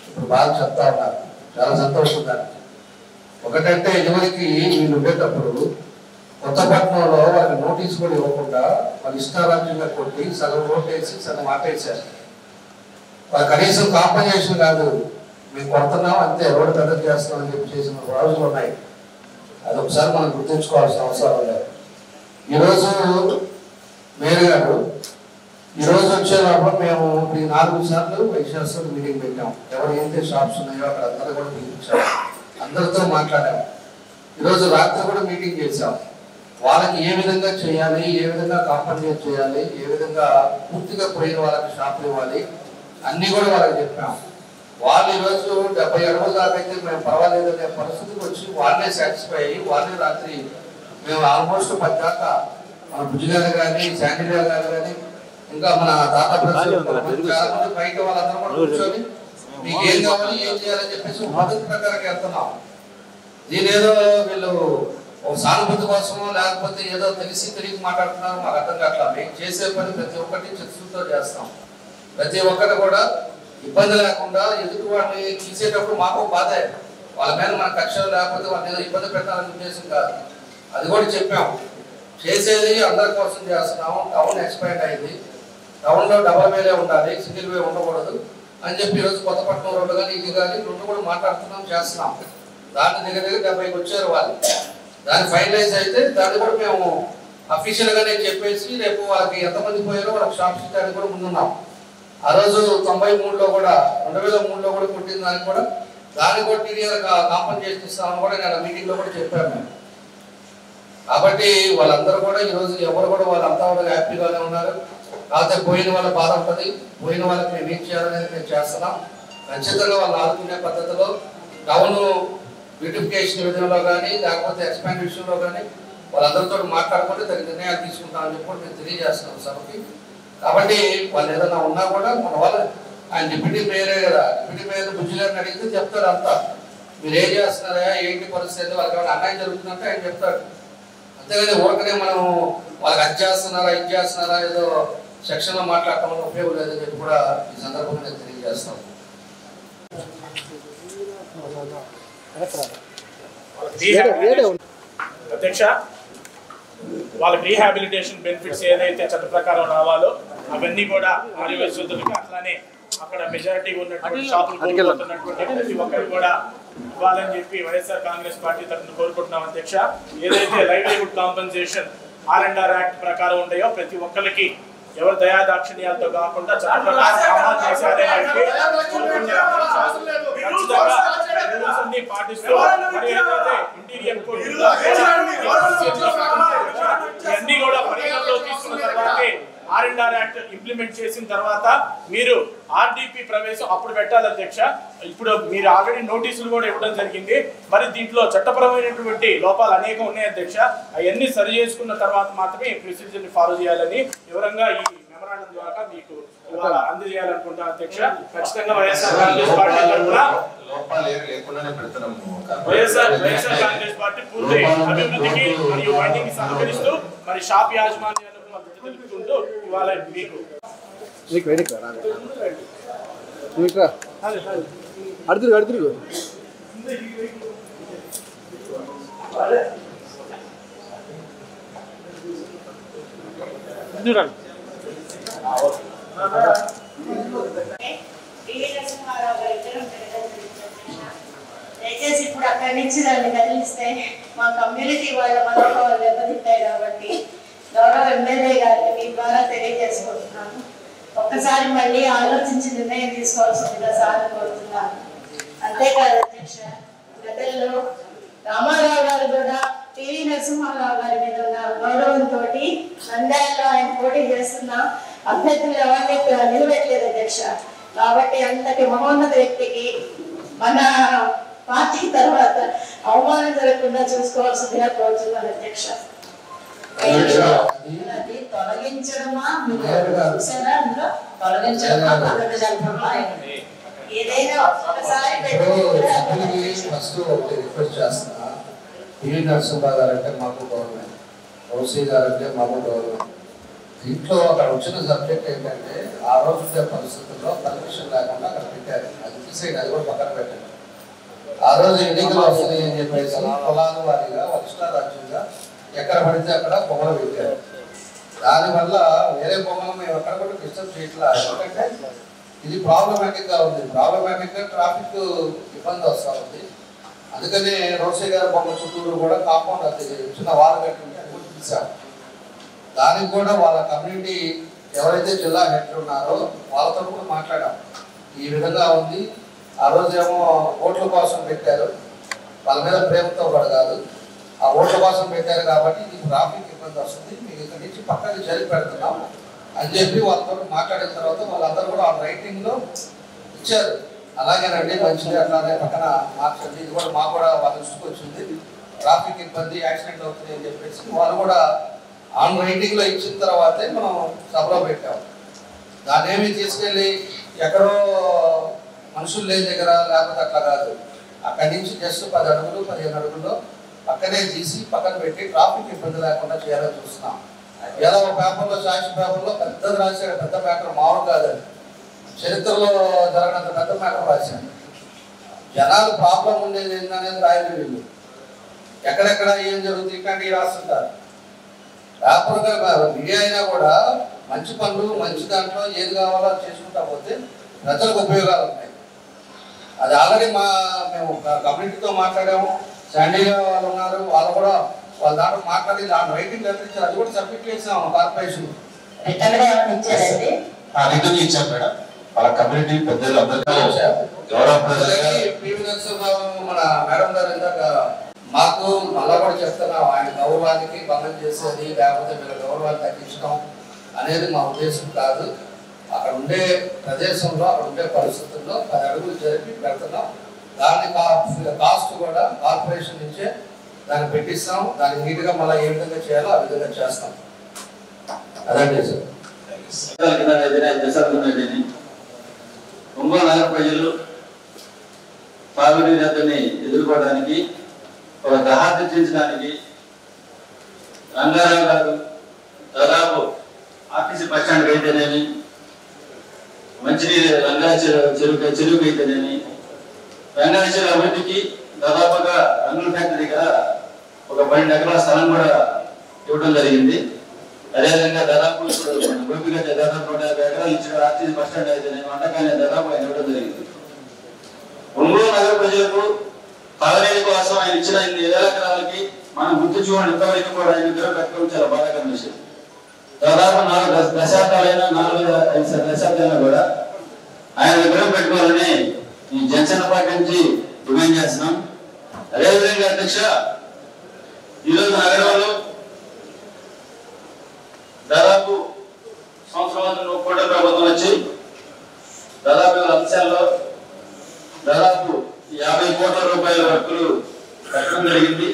ఇప్పుడు బాగా చెప్తా ఉన్నారు. చాలా సంతోషం దానికి. ఒకటంటే ఇదివరకు వీళ్ళు ఉండేటప్పుడు కొత్తపట్నంలో వాళ్ళకి నోటీస్ కూడా ఇవ్వకుండా వాళ్ళు ఇష్టారాజ్యంగా కొట్టి సగం రోడ్ వేసి సగం ఆపేశారు. వాళ్ళు కనీసం కాంపన్సేషన్ కాదు, మేము కొడుతున్నాం అంతే రోడ్డు పెద్ద చేస్తున్నాం అని చెప్పి చేసిన రోజులు ఉన్నాయి. అది ఒకసారి మనం గుర్తుంచుకోవాల్సిన అవసరం లేదు. ఈరోజు మేయర్ గారు ఈరోజు వచ్చేటప్పుడు మేము ఈ 4 సార్లు వైశాఖ మీటింగ్ పెట్టాం. ఎవరు ఏంటి షాప్స్ ఉన్నాయో అక్కడ అందరూ కూడా పిలిపించాము, అందరితో మాట్లాడాము. ఈరోజు రాత్రి కూడా మీటింగ్ చేశాం. వాళ్ళకి ఏ విధంగా చేయాలి, ఏ విధంగా కాంపన్సేట్ చేయాలి, ఏ విధంగా పూర్తిగా పోయిన వాళ్ళకి షాపులు ఇవ్వాలి అన్నీ కూడా వాళ్ళకి చెప్పాం. వాళ్ళు ఈరోజు 70 అడుగుల దాకా అయితే మేము పర్వాలేదు అనే పరిస్థితికి వచ్చి వాళ్ళే సాటిస్ఫై అయ్యి వాళ్ళే రాత్రి మేము ఆల్మోస్ట్ 10 దాకా మన భుజగారు కానీ శాండిగా గారు కానీ ఇంకా మన తాతా బయట వాళ్ళందరూ కూడా కూర్చొని మీకు ఏం కావాలి ఏం చేయాలని చెప్పేసి పద్ధతి ప్రకారం వెళ్తున్నాం. దీని ఏదో వీళ్ళు ఒక సానుభూతి కోసమో లేకపోతే ఏదో తెలియక మాట్లాడుతున్నారు మాకు అర్థం కావట్లా. మేము చేసే పని ప్రతి ఒక్కటి చిత్తశుద్ధితో చేస్తాం. ప్రతి ఒక్కటి కూడా ఇబ్బంది లేకుండా ఎదుటి వాడిని తీసేటప్పుడు మాకు బాధ, వాళ్ళ మీద మన కక్షలు లేకపోతే వాళ్ళని ఏదో ఇబ్బంది పెట్టాలని ఉద్దేశం కాదు. అది కూడా చెప్పాం. చేసేది అందరి కోసం చేస్తున్నాము. టౌన్ ఎక్స్పాండ్ అయింది, టౌన్లో డబల్ వేలే ఉండాలి, సింగిల్ వే ఉండకూడదు అని చెప్పి ఈరోజు కొత్తపట్నం రోడ్డు కానీ ఇది కానీ రెండు కూడా మాట్లాడుతున్నాం చేస్తున్నాం. దాని దగ్గర 70కి వచ్చారు వాళ్ళు. దాన్ని ఫైనలైజ్ అయితే దాన్ని కూడా మేము అఫీషియల్గానే చెప్పేసి రేపు వాళ్ళకి ఎంతమంది పోయారో వాళ్ళకి షాప్స్ ఇచ్చేదానికి కూడా ముందున్నాం. ఆ రోజు 93లో కూడా 2003లో కూడా పుట్టిన దానికి కూడా దానికి కూడా టీడీఆర్ కాంపన్సేషన్ ఇస్తామని కూడా నేను మీటింగ్లో కూడా చెప్పాను మేము. కాబట్టి వాళ్ళందరూ కూడా ఈరోజు ఎవరు కూడా వాళ్ళంతా కూడా హ్యాపీగానే ఉన్నారు. కాకపోతే పోయిన వాళ్ళ బాధ ఉంటుంది, పోయిన వాళ్ళకి మేము ఏం చేయాలనేది మేము చేస్తున్నాం. ఖచ్చితంగా వాళ్ళు ఆదుకునే పద్ధతిలో టౌన్ బ్యూటిఫికేషన్ విషయంలో కానీ లేకపోతే ఎక్స్పాండ్ విషయంలో కానీ వాళ్ళందరితో మాట్లాడుకుంటే తగిన నిర్ణయాలు తీసుకుంటామని చెప్పి మేము తెలియజేస్తున్నాం సభకి. కాబట్టి వాళ్ళు ఏదైనా ఉన్నా కూడా మన వాళ్ళు ఆయన డిప్యూటీ మేయరే కదా, డిప్యూటీ మేయర్ బుజ్జిగారిని అడిగితే చెప్తారు అంతా. మీరు ఏం చేస్తున్నారా ఏంటి పరిస్థితి, వాళ్ళకి ఏమైనా అన్యాయం జరుగుతుందంటే ఆయన చెప్తాడు. అంతేగాని ఊరకనే మనం వాళ్ళకి అది చేస్తున్నారా ఇది చేస్తున్నారా ఏదో సెక్షన్లో మాట్లాడటం వల్ల ఉపయోగం లేదని చెప్పి కూడా ఈ సందర్భంగా నేను తెలియజేస్తాం. అధ్యక్ష, వాళ్ళకి రీహాబిలిటేషన్ బెనిఫిట్స్ ఏదైతే చట్ట ప్రకారం రావాలో అవన్నీ కూడా ఆదివాసీలకు అట్లానే అక్కడ మెజారిటీ ఉన్నటువంటి షాపులు కోరుకుంటున్నటువంటి ప్రతి ఒక్కరు కూడా ఇవ్వాలని చెప్పి వైఎస్ఆర్ కాంగ్రెస్ పార్టీ తరఫున కోరుకుంటున్నాం. అధ్యక్ష, ఏదైతే లైవ్లీహుడ్ కాంపెన్సేషన్ R&R యాక్ట్ ప్రకారం ఉంటాయో ప్రతి ఒక్కరికి ఎవరు దయాదాక్షిణ్యాలతో కాకుండా చట్ట ప్రకారం అమలు చేశారని పాటిస్తూ ఇంటీరియర్ ఇవన్నీ కూడా పరిగణలో తీసుకున్న తర్వాతే R&R యాక్ట్ ఇంప్లిమెంట్ చేసిన తర్వాత మీరు RDP ప్రవేశం అప్పుడు పెట్టాలి అధ్యక్ష. ఇప్పుడు మీరు ఆల్రెడీ నోటీసులు కూడా ఇవ్వడం జరిగింది. మరి దీంట్లో చట్టపరమైనటువంటి లోపాలు అనేకం ఉన్నాయి అధ్యక్ష. అవన్నీ సరి చేసుకున్న తర్వాత మాత్రమే ప్రొసీజర్ ని ఫాలో చేయాలని వివరంగా ఈ మెమరాండం ద్వారా మీకు అందజేయాలనుకుంటా అధ్యక్ష. ఖచ్చితంగా వైఎస్ఆర్ కాంగ్రెస్ పార్టీ తరఫున వైఎస్ఆర్ కాంగ్రెస్ పార్టీ పూర్తి అభివృద్ధికి మరియు వైండింగ్ సహకరిస్తూ మరి షాప్ యాజమాన్యాలకు మద్దతు తెలుపుకుంటూ ఇవాళ మీకు అడుగురు దయచేసి ఇప్పుడు అక్కడి నుంచి దాన్ని కదిలిస్తే మా కమ్యూనిటీ వాళ్ళ మనోభావాలు దెబ్బతింటాయి కాబట్టి గౌరవ ఎమ్మెల్యే గారికి మీ ద్వారా తెలియజేసుకుంటున్నాను. ఒక్కసారి మళ్ళీ ఆలోచించి నిర్ణయం తీసుకోవాల్సిందిగా సార్ కోరుతున్నాను. అంతేకాదు అధ్యక్ష, గతంలో రామారావు గారు కూడా టీవీ నరసింహారావు గారి మీద ఉన్న గౌరవంతో నంద్యాలలో ఆయన పోటీ చేస్తున్న అభ్యర్థులు ఎవరిని నిలబెట్టలేదు అధ్యక్ష. కాబట్టి అంతటి మహోన్నత వ్యక్తికి మన పార్టీ తర్వాత అవమానం జరగకుండా చూసుకోవాల్సిందిగా కోరుతున్నాను అధ్యక్ష. తొలగించడమా చూసారా, అందులో తొలగించడమా ఏదైనా ఒక్కసారి ఫస్ట్ రిక్వెస్ట్ చేస్తున్నా. టీవీ నరసింహారావు గారు అంటే మాకు గౌరవం, ఓసీ గారు అంటే మాకు గౌరవం. దీంట్లో అక్కడ వచ్చిన సబ్జెక్ట్ ఏంటంటే ఆ రోజు ఉండే పరిస్థితుల్లో పర్మిషన్ లేకుండా అక్కడ పెట్టారు. అది తీసేయండి, అది కూడా పక్కన పెట్టండి. ఆ రోజు ఎన్నికలు వస్తుంది అని చెప్పేసి కులాల వారీగా ఇష్టారాజ్యంగా ఎక్కడ పడితే అక్కడ బొమ్మలు పెట్టారు. దానివల్ల వేరే బొమ్మలు మేము ఎక్కడ కూడా డిస్టర్బ్ చేయట్లా. ఎందుకంటే ఇది ప్రాబ్లమాటిక్ గా ఉంది. ప్రాబ్లమాటిక్ గా ట్రాఫిక్ ఇబ్బంది వస్తూ ఉంది. అందుకని రోసే గారి బొమ్మ చుట్టూరు కూడా కాంపౌండ్ అది చిన్న వారు కట్టుంటే అది కూడా తీసాం. దానికి కూడా వాళ్ళ కమ్యూనిటీ ఎవరైతే జిల్లా హెడ్ ఉన్నారో వాళ్ళతో కూడా మాట్లాడాం. ఈ విధంగా ఉంది. ఆ రోజేమో ఓట్ల కోసం పెట్టారు, వాళ్ళ మీద ప్రేమతో కూడా కాదు, ఆ ఓట్ల కోసం పెట్టారు కాబట్టి ఇది ట్రాఫిక్ ఇబ్బంది వస్తుంది, మీకు ఇక్కడి నుంచి పక్కకి జరిగి పెడుతున్నాం అని చెప్పి వాళ్ళతో మాట్లాడిన తర్వాత వాళ్ళందరూ కూడా ఆ రైటింగ్లో ఇచ్చారు. అలాగేనండి, మంచిది, అట్లానే పక్కన మార్చండి, ఇది కూడా మాకు కూడా వాళ్ళ దృష్టికి వచ్చింది, ట్రాఫిక్ ఇబ్బంది, యాక్సిడెంట్ అవుతుంది అని చెప్పేసి వాళ్ళు కూడా ఆన్ రైటింగ్లో ఇచ్చిన తర్వాతే మనం సభలో పెట్టాం. దాన్ని ఏమి తీసుకెళ్ళి ఎక్కడో మనుషులు లేని దగ్గర లేకపోతే అట్లా కాదు, అక్కడి నుంచి జస్ట్ 10 అడుగులు 15 అడుగుల్లో పక్కనే తీసి పక్కన పెట్టి ట్రాఫిక్ ఇబ్బంది లేకుండా చేయాలని చూస్తున్నాం. ఎలా ఒక పేపర్లో సాక్షి పేపర్లో పెద్దది రాశాడు, పెద్ద మ్యాటర్ మామూలు కాదని, చరిత్రలో జరగనంత పెద్ద మ్యాటర్ రాశాడు. జనాలు ప్రాబ్లం ఉండేది ఏంటనేది రాయలు వీళ్ళు, ఎక్కడెక్కడ ఏం జరుగుతుంది ఇట్లాంటివి రాస్తుంటారు. పేపర్గా మీడియా అయినా కూడా మంచి పనులు మంచి దాంట్లో ఏది కావాలో చేసుకుంటా పోతే ప్రజలకు ఉపయోగాలు ఉంటాయి. అది ఆల్రెడీ మేము కమ్యూనిటీతో మాట్లాడాము, శాండీగా వాళ్ళు ఉన్నారు, వాళ్ళు కూడా వాళ్ళ దాంట్లో మాట్లాడి దాంట్లో రైటింగ్ ఇచ్చారు, అది కూడా సబ్మిట్ చేసాము కార్పొరేషన్. రిటర్న్ ఇచ్చారు మేడం. వాళ్ళ కమ్యూనిటీ పెద్దలు మన మేడం గారు ఇందాక మాకు మళ్ళా కూడా చెప్తున్నాం, ఆయన గౌరవానికి భంగం చేసేది లేకపోతే వీళ్ళ గౌరవాన్ని తగ్గించడం అనేది మా ఉద్దేశం కాదు. అక్కడ ఉండే ప్రదేశంలో అక్కడ ఉండే పరిస్థితుల్లో 10 అడుగులు జరిపి పెడుతున్నాం. దాని కాస్ట్ కూడా కార్పొరేషన్ నుంచే దాన్ని పెట్టిస్తాం. దాన్ని నీట్గా మళ్ళీ ఏ విధంగా చేయాలో ఆ విధంగా చేస్తాం. అదండి సార్. ఒంగోలు నగర ప్రజలు తాగునీరు ఎద్దడిని ఎదుర్కోవడానికి ఒక దహార్చించడానికి రంగారావు గారు దాదాపు ఆర్టీసీ బస్ స్టాండ్కి అయితేనేమి, మంచినీరు రంగాల చెరువుకి అయితేనేమి, రంగాల చెరువు అభివృద్ధికి దాదాపుగా రంగుల ఫ్యాక్టరీ దగ్గర ఒక 12 ఎకరాల స్థలం కూడా ఇవ్వడం జరిగింది. అదేవిధంగా దాదాపు గోపిగా దాదాపు 150 ఎకరాలు ఇచ్చిన ఆర్టీసీ బస్ స్టాండ్ అయితేనేమి, వంటకాన్ని దాదాపు ఆయన ఇవ్వడం జరిగింది. ఒంగోలు నగర ప్రజలకు తాగునీరు కోసం ఆయన ఇచ్చిన 2,000 ఎకరాలకి మనం గుర్తించుకోవడం ఇంతవరకు కూడా ఆయన విగ్రహం పెట్టుకోవడం చాలా బాధాకరమైన విషయం. దాదాపు 4 దశాబ్దాలైనా 4-5 దశాబ్దాలైనా కూడా ఆయన విగ్రహం పెట్టుకోవాలని ఈ జనసేన పార్టీ నుంచి డిమాండ్ చేస్తున్నాం. అదేవిధంగా అధ్యక్ష, ఈరోజు నగరంలో దాదాపు సంవత్సరం కోట్ల ప్రభుత్వం వచ్చి దాదాపు అంశాల్లో దాదాపు 50 కోట్ల రూపాయల వర్కులు కట్టడం జరిగింది.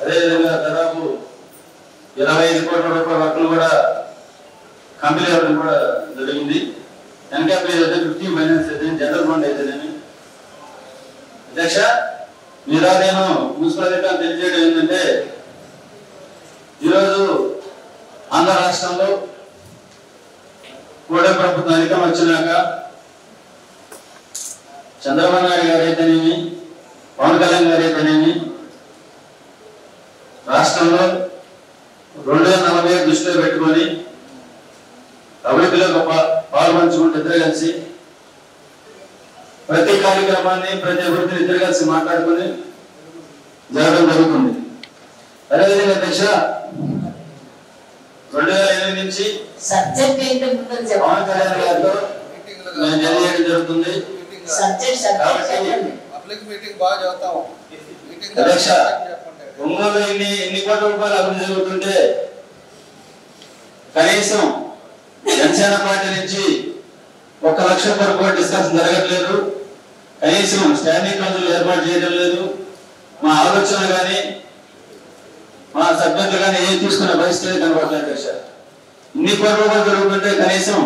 అదేవిధంగా దాదాపు 25 కోట్ల రూపాయల వర్కులు కూడా కంపెనీ అవ్వడం కూడా జరిగింది. ఎన్కాపీ 50 ఫైనాన్స్ అయితే జనరల్ ఫండ్ అయితేనేమి. అధ్యక్ష, మీరు నేను మున్సిపల్ అధికారులు తెలియజేయడం ఏంటంటే, ఈరోజు ఆంధ్ర రాష్ట్రంలో కూటమి ప్రభుత్వం అధికారం వచ్చినాక చంద్రబాబు నాయుడు గారు అయితేనేమి, పవన్ కళ్యాణ్ గారు అయితేనేమి, రాష్ట్రంలో 247 దృష్టిలో పెట్టుకొని అభివృద్ధిలో పాల్పంచుకుంటూ ఇద్దరు కలిసి ప్రతి కార్యక్రమాన్ని ప్రతి అభివృద్ధిని ఇద్దరు కలిసి మాట్లాడుకుని జరగడం జరుగుతుంది. అదేవిధంగా అధ్యక్ష 2008 నుంచి పవన్ కళ్యాణ్ గారితో మేము జరిగేయడం జరుగుతుంది. అధ్యక్ష ఒంగోలు ఎన్ని కోట్ల రూపాయలు అభివృద్ధి జరుగుతుంటే కనీసం జనసేన పార్టీ నుంచి 1 లక్ష వరకు డిస్కషన్ జరగట్లేదు. కనీసం స్టాండింగ్ కౌన్సిల్ ఏర్పాటు చేయడం లేదు. మా ఆలోచన కానీ మా సభ్యులు కానీ ఏం తీసుకునే పరిస్థితి కనబడలేదు అధ్యక్ష. ఇన్ని కోట్ల రూపాయలు జరుగుతుంటే కనీసం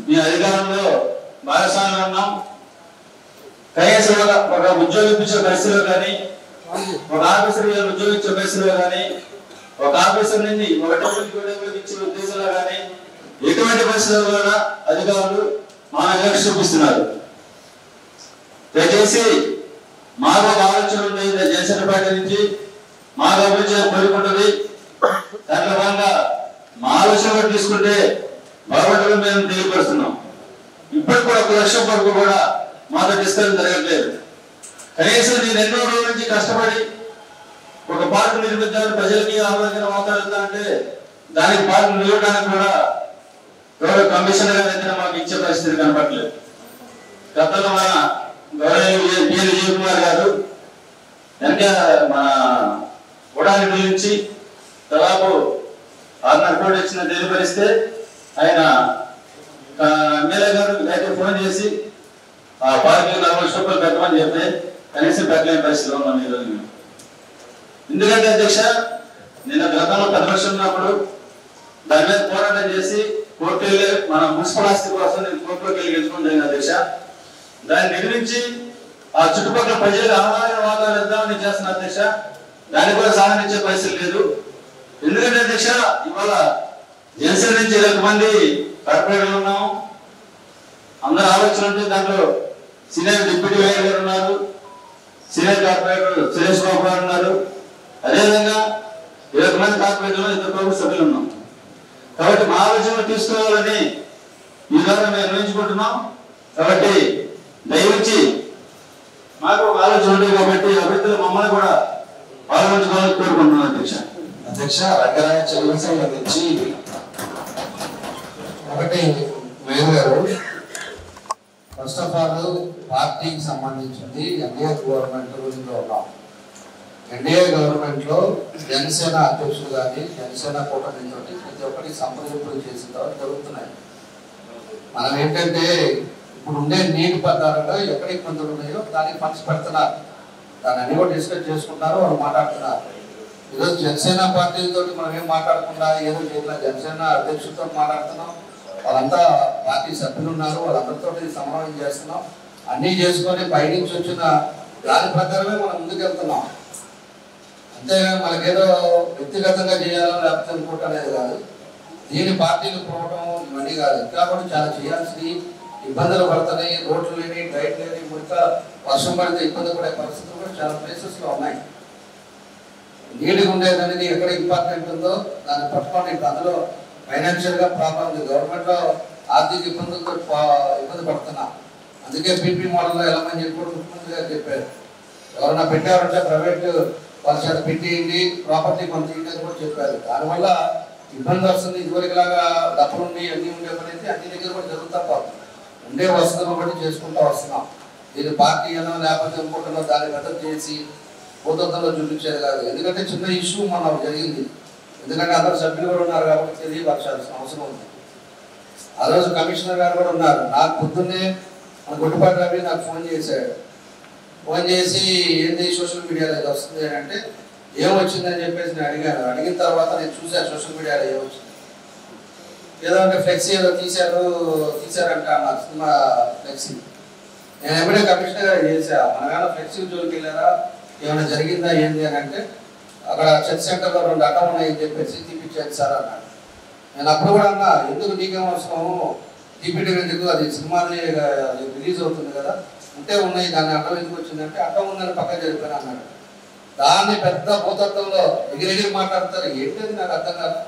మీ అధికారంలో భాగస్వామ్యం ఉన్నాం. కనీసం ఒక ఉద్యోగం ఇచ్చే పరిస్థితిలో కానీ ఒక ఆఫీసర్ ఉద్యోగం ఇచ్చే పరిస్థితిలో కానీ ఒక ఆఫీసర్ నుంచి ఒక టెంపుల్ ఇచ్చే ఉద్దేశంలో కానీ ఎటువంటి పరిస్థితుల్లో కూడా అధికారులు మా వివక్ష చూపిస్తున్నారు. దయచేసి మాకు ఒక ఆలోచన ఉంది. జనసేన పార్టీ నుంచి మాకు అభివృద్ధి కోరుకుంటుంది. దాంట్లో భాగంగా మా ఆలోచన కూడా తీసుకుంటే బాగుంటుందని మేము తెలియపరుస్తున్నాం. ఇప్పటికి కూడా 1 లక్ష వరకు కూడా మాతో డిస్కషన్ జరగట్లేదు. కనీసం నేను ఎన్నో రోజుల నుంచి కష్టపడి ఒక పార్క్ నిర్మిద్దామని ప్రజలకి ఆలోచన మాట్లాడుతా అంటే దానికి పార్క్ నిలవడానికి కూడా గౌరవ కమిషనర్ గారు మాకు ఇచ్చే పరిస్థితి కనపడలేదు. గతంలో మన గౌరవ విజయ్ కుమార్ గారు మన ఉడాలి నుంచి దాదాపు 6.5 కోట్లు ఇచ్చిన తెలియపరిస్తే ఆయన ఎమ్మెల్యే గారు అయితే ఫోన్ చేసి ఆ పార్టీ 40 లక్షల రూపాయలు పెట్టమని చెప్తే కనీసం పెట్టలేని పరిస్థితిలో ఉన్నాం ఈరోజు. ఎందుకంటే అధ్యక్ష నిన్న గతంలో 10 లక్షలు ఉన్నప్పుడు దాని మీద పోరాటం చేసి కోర్టు వెళ్ళి మన మున్సిపల్ ఆస్తి కోసం నేను కోర్టులోకి వెళ్ళి గెలుచుకుంటాను అధ్యక్ష. దాన్ని నిర్మించి ఆ చుట్టుపక్కల ప్రజలకు ఆహార వాతావరణం ఇద్దామని చేస్తున్న అధ్యక్ష. దాన్ని కూడా సహకరించే పరిస్థితి లేదు. ఎందుకంటే అధ్యక్ష ఇవాళ జనసేన నుంచి 20 మంది కార్పొరేటర్లు ఉన్నాం. అందరు ఆలోచన ఉంటే దాంట్లో సీనియర్ డిప్యూటీ మేయర్ గారు ఉన్నారు, సీనియర్ కార్పొరేటర్ సురేష్ బాబు గారు ఉన్నారు. అదేవిధంగా 20 మంది కార్పొరేటర్లు 2 ప్రభుత్వ సభ్యులు ఉన్నాం. కాబట్టి మా ఆలోచనలు తీసుకోవాలని ఈ ద్వారా మేము నిర్ణయించుకుంటున్నాం. కాబట్టి దయవుంచి మాకు ఒక ఆలోచన ఉంది కాబట్టి అభివృద్ధిలో మమ్మల్ని కూడా పాల్గొంచుకోవాలని కోరుకుంటున్నాం అధ్యక్ష. అధ్యక్ష రంగరాయ చెల్లి సంబంధించి ఒకటి మేయర్ గారు, ఫస్ట్ ఆఫ్ ఆల్ పార్టీకి సంబంధించింది ఎన్డీఏ గవర్నమెంట్ గురించి ఉన్నాం. ఎన్డీఏ గవర్నమెంట్ లో జనసేన అధ్యక్షులు కానీ జనసేన కూటమి తోటి ప్రతి ఒక్కటి సంప్రదింపులు చేసిన తర్వాత జరుగుతున్నాయి. మనం ఏంటంటే ఇప్పుడు ఉండే నీటి ప్రకారంగా ఎక్కడ ఇబ్బందులు ఉన్నాయో దానికి ఫండ్స్ పెడుతున్నారు. దాన్ని అన్ని కూడా డిస్కస్ చేసుకుంటున్నారు, వాళ్ళు మాట్లాడుతున్నారు. ఈరోజు జనసేన పార్టీలతో మనం ఏం మాట్లాడకుండా ఏదో చేయట్లా, జనసేన అధ్యక్షులతో మాట్లాడుతున్నాం. వాళ్ళంతా పార్టీ సభ్యులు ఉన్నారు, వాళ్ళందరితో సమన్వయం చేస్తున్నాం. అన్నీ చేసుకొని పైనుంచి వచ్చిన దాని ప్రకారమే మనం ముందుకు వెళ్తున్నాం. అంతేగా మనకేదో వ్యక్తిగతంగా చేయాలో లేకపోతే అనుకోవటం అనేది కాదు. దీని పార్టీలు పోవడం ఇవన్నీ కాదు. ఇంకా కూడా చాలా చేయాల్సి ఇబ్బందులు పడుతున్నాయి. రోడ్లు లేని, డైట్ లేని, ముడత వర్షం పడితే ఇబ్బంది పడే పరిస్థితులు కూడా చాలా ప్లేసెస్లో ఉన్నాయి. నీటిగా ఉండేది అనేది ఎక్కడ ఇంపార్టెంట్ ఉందో దాన్ని పట్టుకోండి. ఇప్పుడు అందులో ఫైనాన్షియల్గా ప్రాబ్లం ఉంది. గవర్నమెంట్లో ఆర్థిక ఇబ్బందులతో ఇబ్బంది పడుతున్నా. అందుకే పీపీ మోడల్లో వెళ్ళమని చెప్పి కూడా ముఖ్యమంత్రి గారు చెప్పారు. ఎవరన్నా పెట్టారంటే ప్రైవేట్ వాళ్ళ చేత పెట్టేయండి, ప్రాపర్టీ కొంత అని కూడా చెప్పారు. దానివల్ల ఇబ్బంది వస్తుంది. ఇదివరకులాగా డబ్బులుండి అన్నీ ఉండే పని అయితే అన్ని దగ్గర కూడా జరుగుతా పోతుంది. ఉండే వసతులను బట్టి చేసుకుంటూ వస్తున్నాం. దీని పార్టీ ఏదో లేకపోతే ఇంకోటలో దాన్ని మెదడు చేసి భూతత్వంలో చూపించేది కాదు. ఎందుకంటే చిన్న ఇష్యూ మనం జరిగింది. ఎందుకంటే అందరు సభ్యులు కూడా ఉన్నారు కాబట్టి తెలియపరచాల్సిన అవసరం ఉంది. ఆ రోజు కమిషనర్ గారు కూడా ఉన్నారు. నాకు పొద్దున్నే మన గుడ్డిపాటి రవి నాకు ఫోన్ చేశాడు. ఫోన్ చేసి ఏంటి సోషల్ మీడియాలో ఇది వస్తుంది అంటే ఏమొచ్చిందని చెప్పేసి నేను అడిగాను. అడిగిన తర్వాత నేను చూశాను సోషల్ మీడియాలో ఏమొచ్చింది. ఏదో అంటే ఫ్లెక్సీ ఏదో తీశారంట అన్న సినిమా ఫ్లెక్సీ. నేను ఎప్పుడే కమిషనర్ గారు చేశా, మనగానే ఫ్లెక్సీ జోలికి వెళ్ళారా, ఏమైనా జరిగిందా ఏంటి అని అంటే అక్కడ చర్చ్ సెంటర్లో 2 అడ్డం ఉన్నాయని చెప్పేసి తీపిచ్చారు సార్ అన్నాడు. నేను అప్పుడు కూడా అన్నా, ఎందుకు నీకేం అవసరము, తీపిటి ఎందుకు, అది సినిమాని రిలీజ్ అవుతుంది కదా, ఉంటే ఉన్నాయి, దాన్ని అడ్డం ఎందుకు వచ్చిందంటే అడ్డం ఉందని పక్కన జరిపాను అన్నాడు. దాన్ని పెద్ద భూతత్వంలో ఎగిరెగిరి మాట్లాడతారు. ఏంటది నాకు అర్థం కాదు.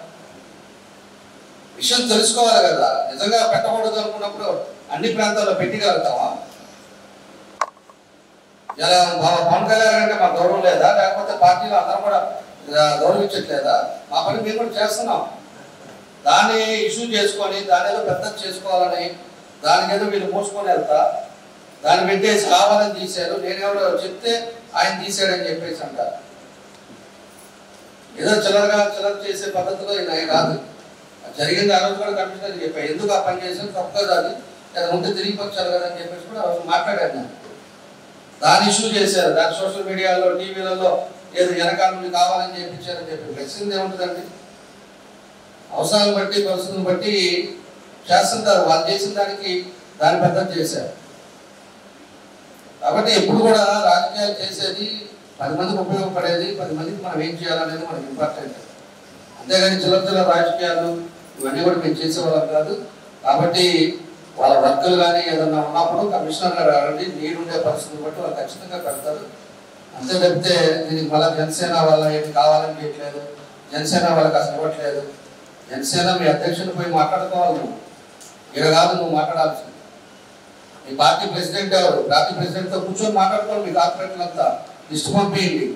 విషయం తెలుసుకోవాలి కదా. నిజంగా పెట్టకూడదు అనుకున్నప్పుడు అన్ని ప్రాంతాల్లో పెట్టగలుగుతామా? ఇలా పవన్ కళ్యాణ్ అంటే మాకు గౌరవం లేదా, లేకపోతే పార్టీలో అందరం కూడా గౌరవించట్లేదా? మా పని మేము కూడా చేస్తున్నాం. దాన్ని ఇష్యూ చేసుకొని దాని ఏదో పెద్ద చేసుకోవాలని దానికి ఏదో వీళ్ళు మోసుకొని వెళ్తా దాన్ని పెట్టేసి కావాలని తీశారు, నేనెవడో చెప్తే ఆయన తీశాడని చెప్పేసి అంటారు. ఏదో చిల్లర చేసే పద్ధతిలో ఆయన కాదు. జరిగింది ఆ రోజు కూడా కమిషనర్ చెప్పాను, ఎందుకు ఆ పని చేశాను తప్పు కదా, అది ఏదైనా ఉంటే తిరిగి వచ్చారు కదా అని చెప్పేసి కూడా మాట్లాడాను నేను. దాన్ని ఇష్యూ చేశారు, దాని సోషల్ మీడియాలో టీవీలలో ఏదో వెనకాల నుండి కావాలని చెప్పించారని చెప్పి మెచ్చింది ఏముంటుందండి? అవసరాలను బట్టి పరిస్థితులను బట్టి చేస్తుంటారు. వాళ్ళు చేసిన దానికి దాన్ని పెద్ద చేశారు. కాబట్టి ఎప్పుడు కూడా రాజకీయాలు చేసేది 10 మందికి ఉపయోగపడేది, 10 మందికి మనం ఏం చేయాలనేది మనకి ఇంపార్టెంట్. అంతేగాని చిల్లర రాజకీయాలు ఇవన్నీ కూడా మేము చేసేవాళ్ళం కాదు. కాబట్టి వాళ్ళ వర్కులు కానీ ఏదన్నా ఉన్నప్పుడు కమిషనర్ గారు అడగండి, నీరుండే పరిస్థితులు బట్టి వాళ్ళు ఖచ్చితంగా పెడతారు. అంతే తప్పితే దీనికి మళ్ళీ జనసేన వాళ్ళ ఏమి కావాలని చేయట్లేదు, జనసేన వాళ్ళకి అసలు ఇవ్వట్లేదు. జనసేన మీ అధ్యక్షుని పోయి మాట్లాడుకోవాలి. నువ్వు ఇక్కడ కాదు నువ్వు మాట్లాడాల్సింది. మీ పార్టీ ప్రెసిడెంట్ ఎవరు? పార్టీ ప్రెసిడెంట్తో కూర్చొని మాట్లాడుకోవాలి. మీ కార్పొరేటర్లంతా లిస్ట్ పంపించండి.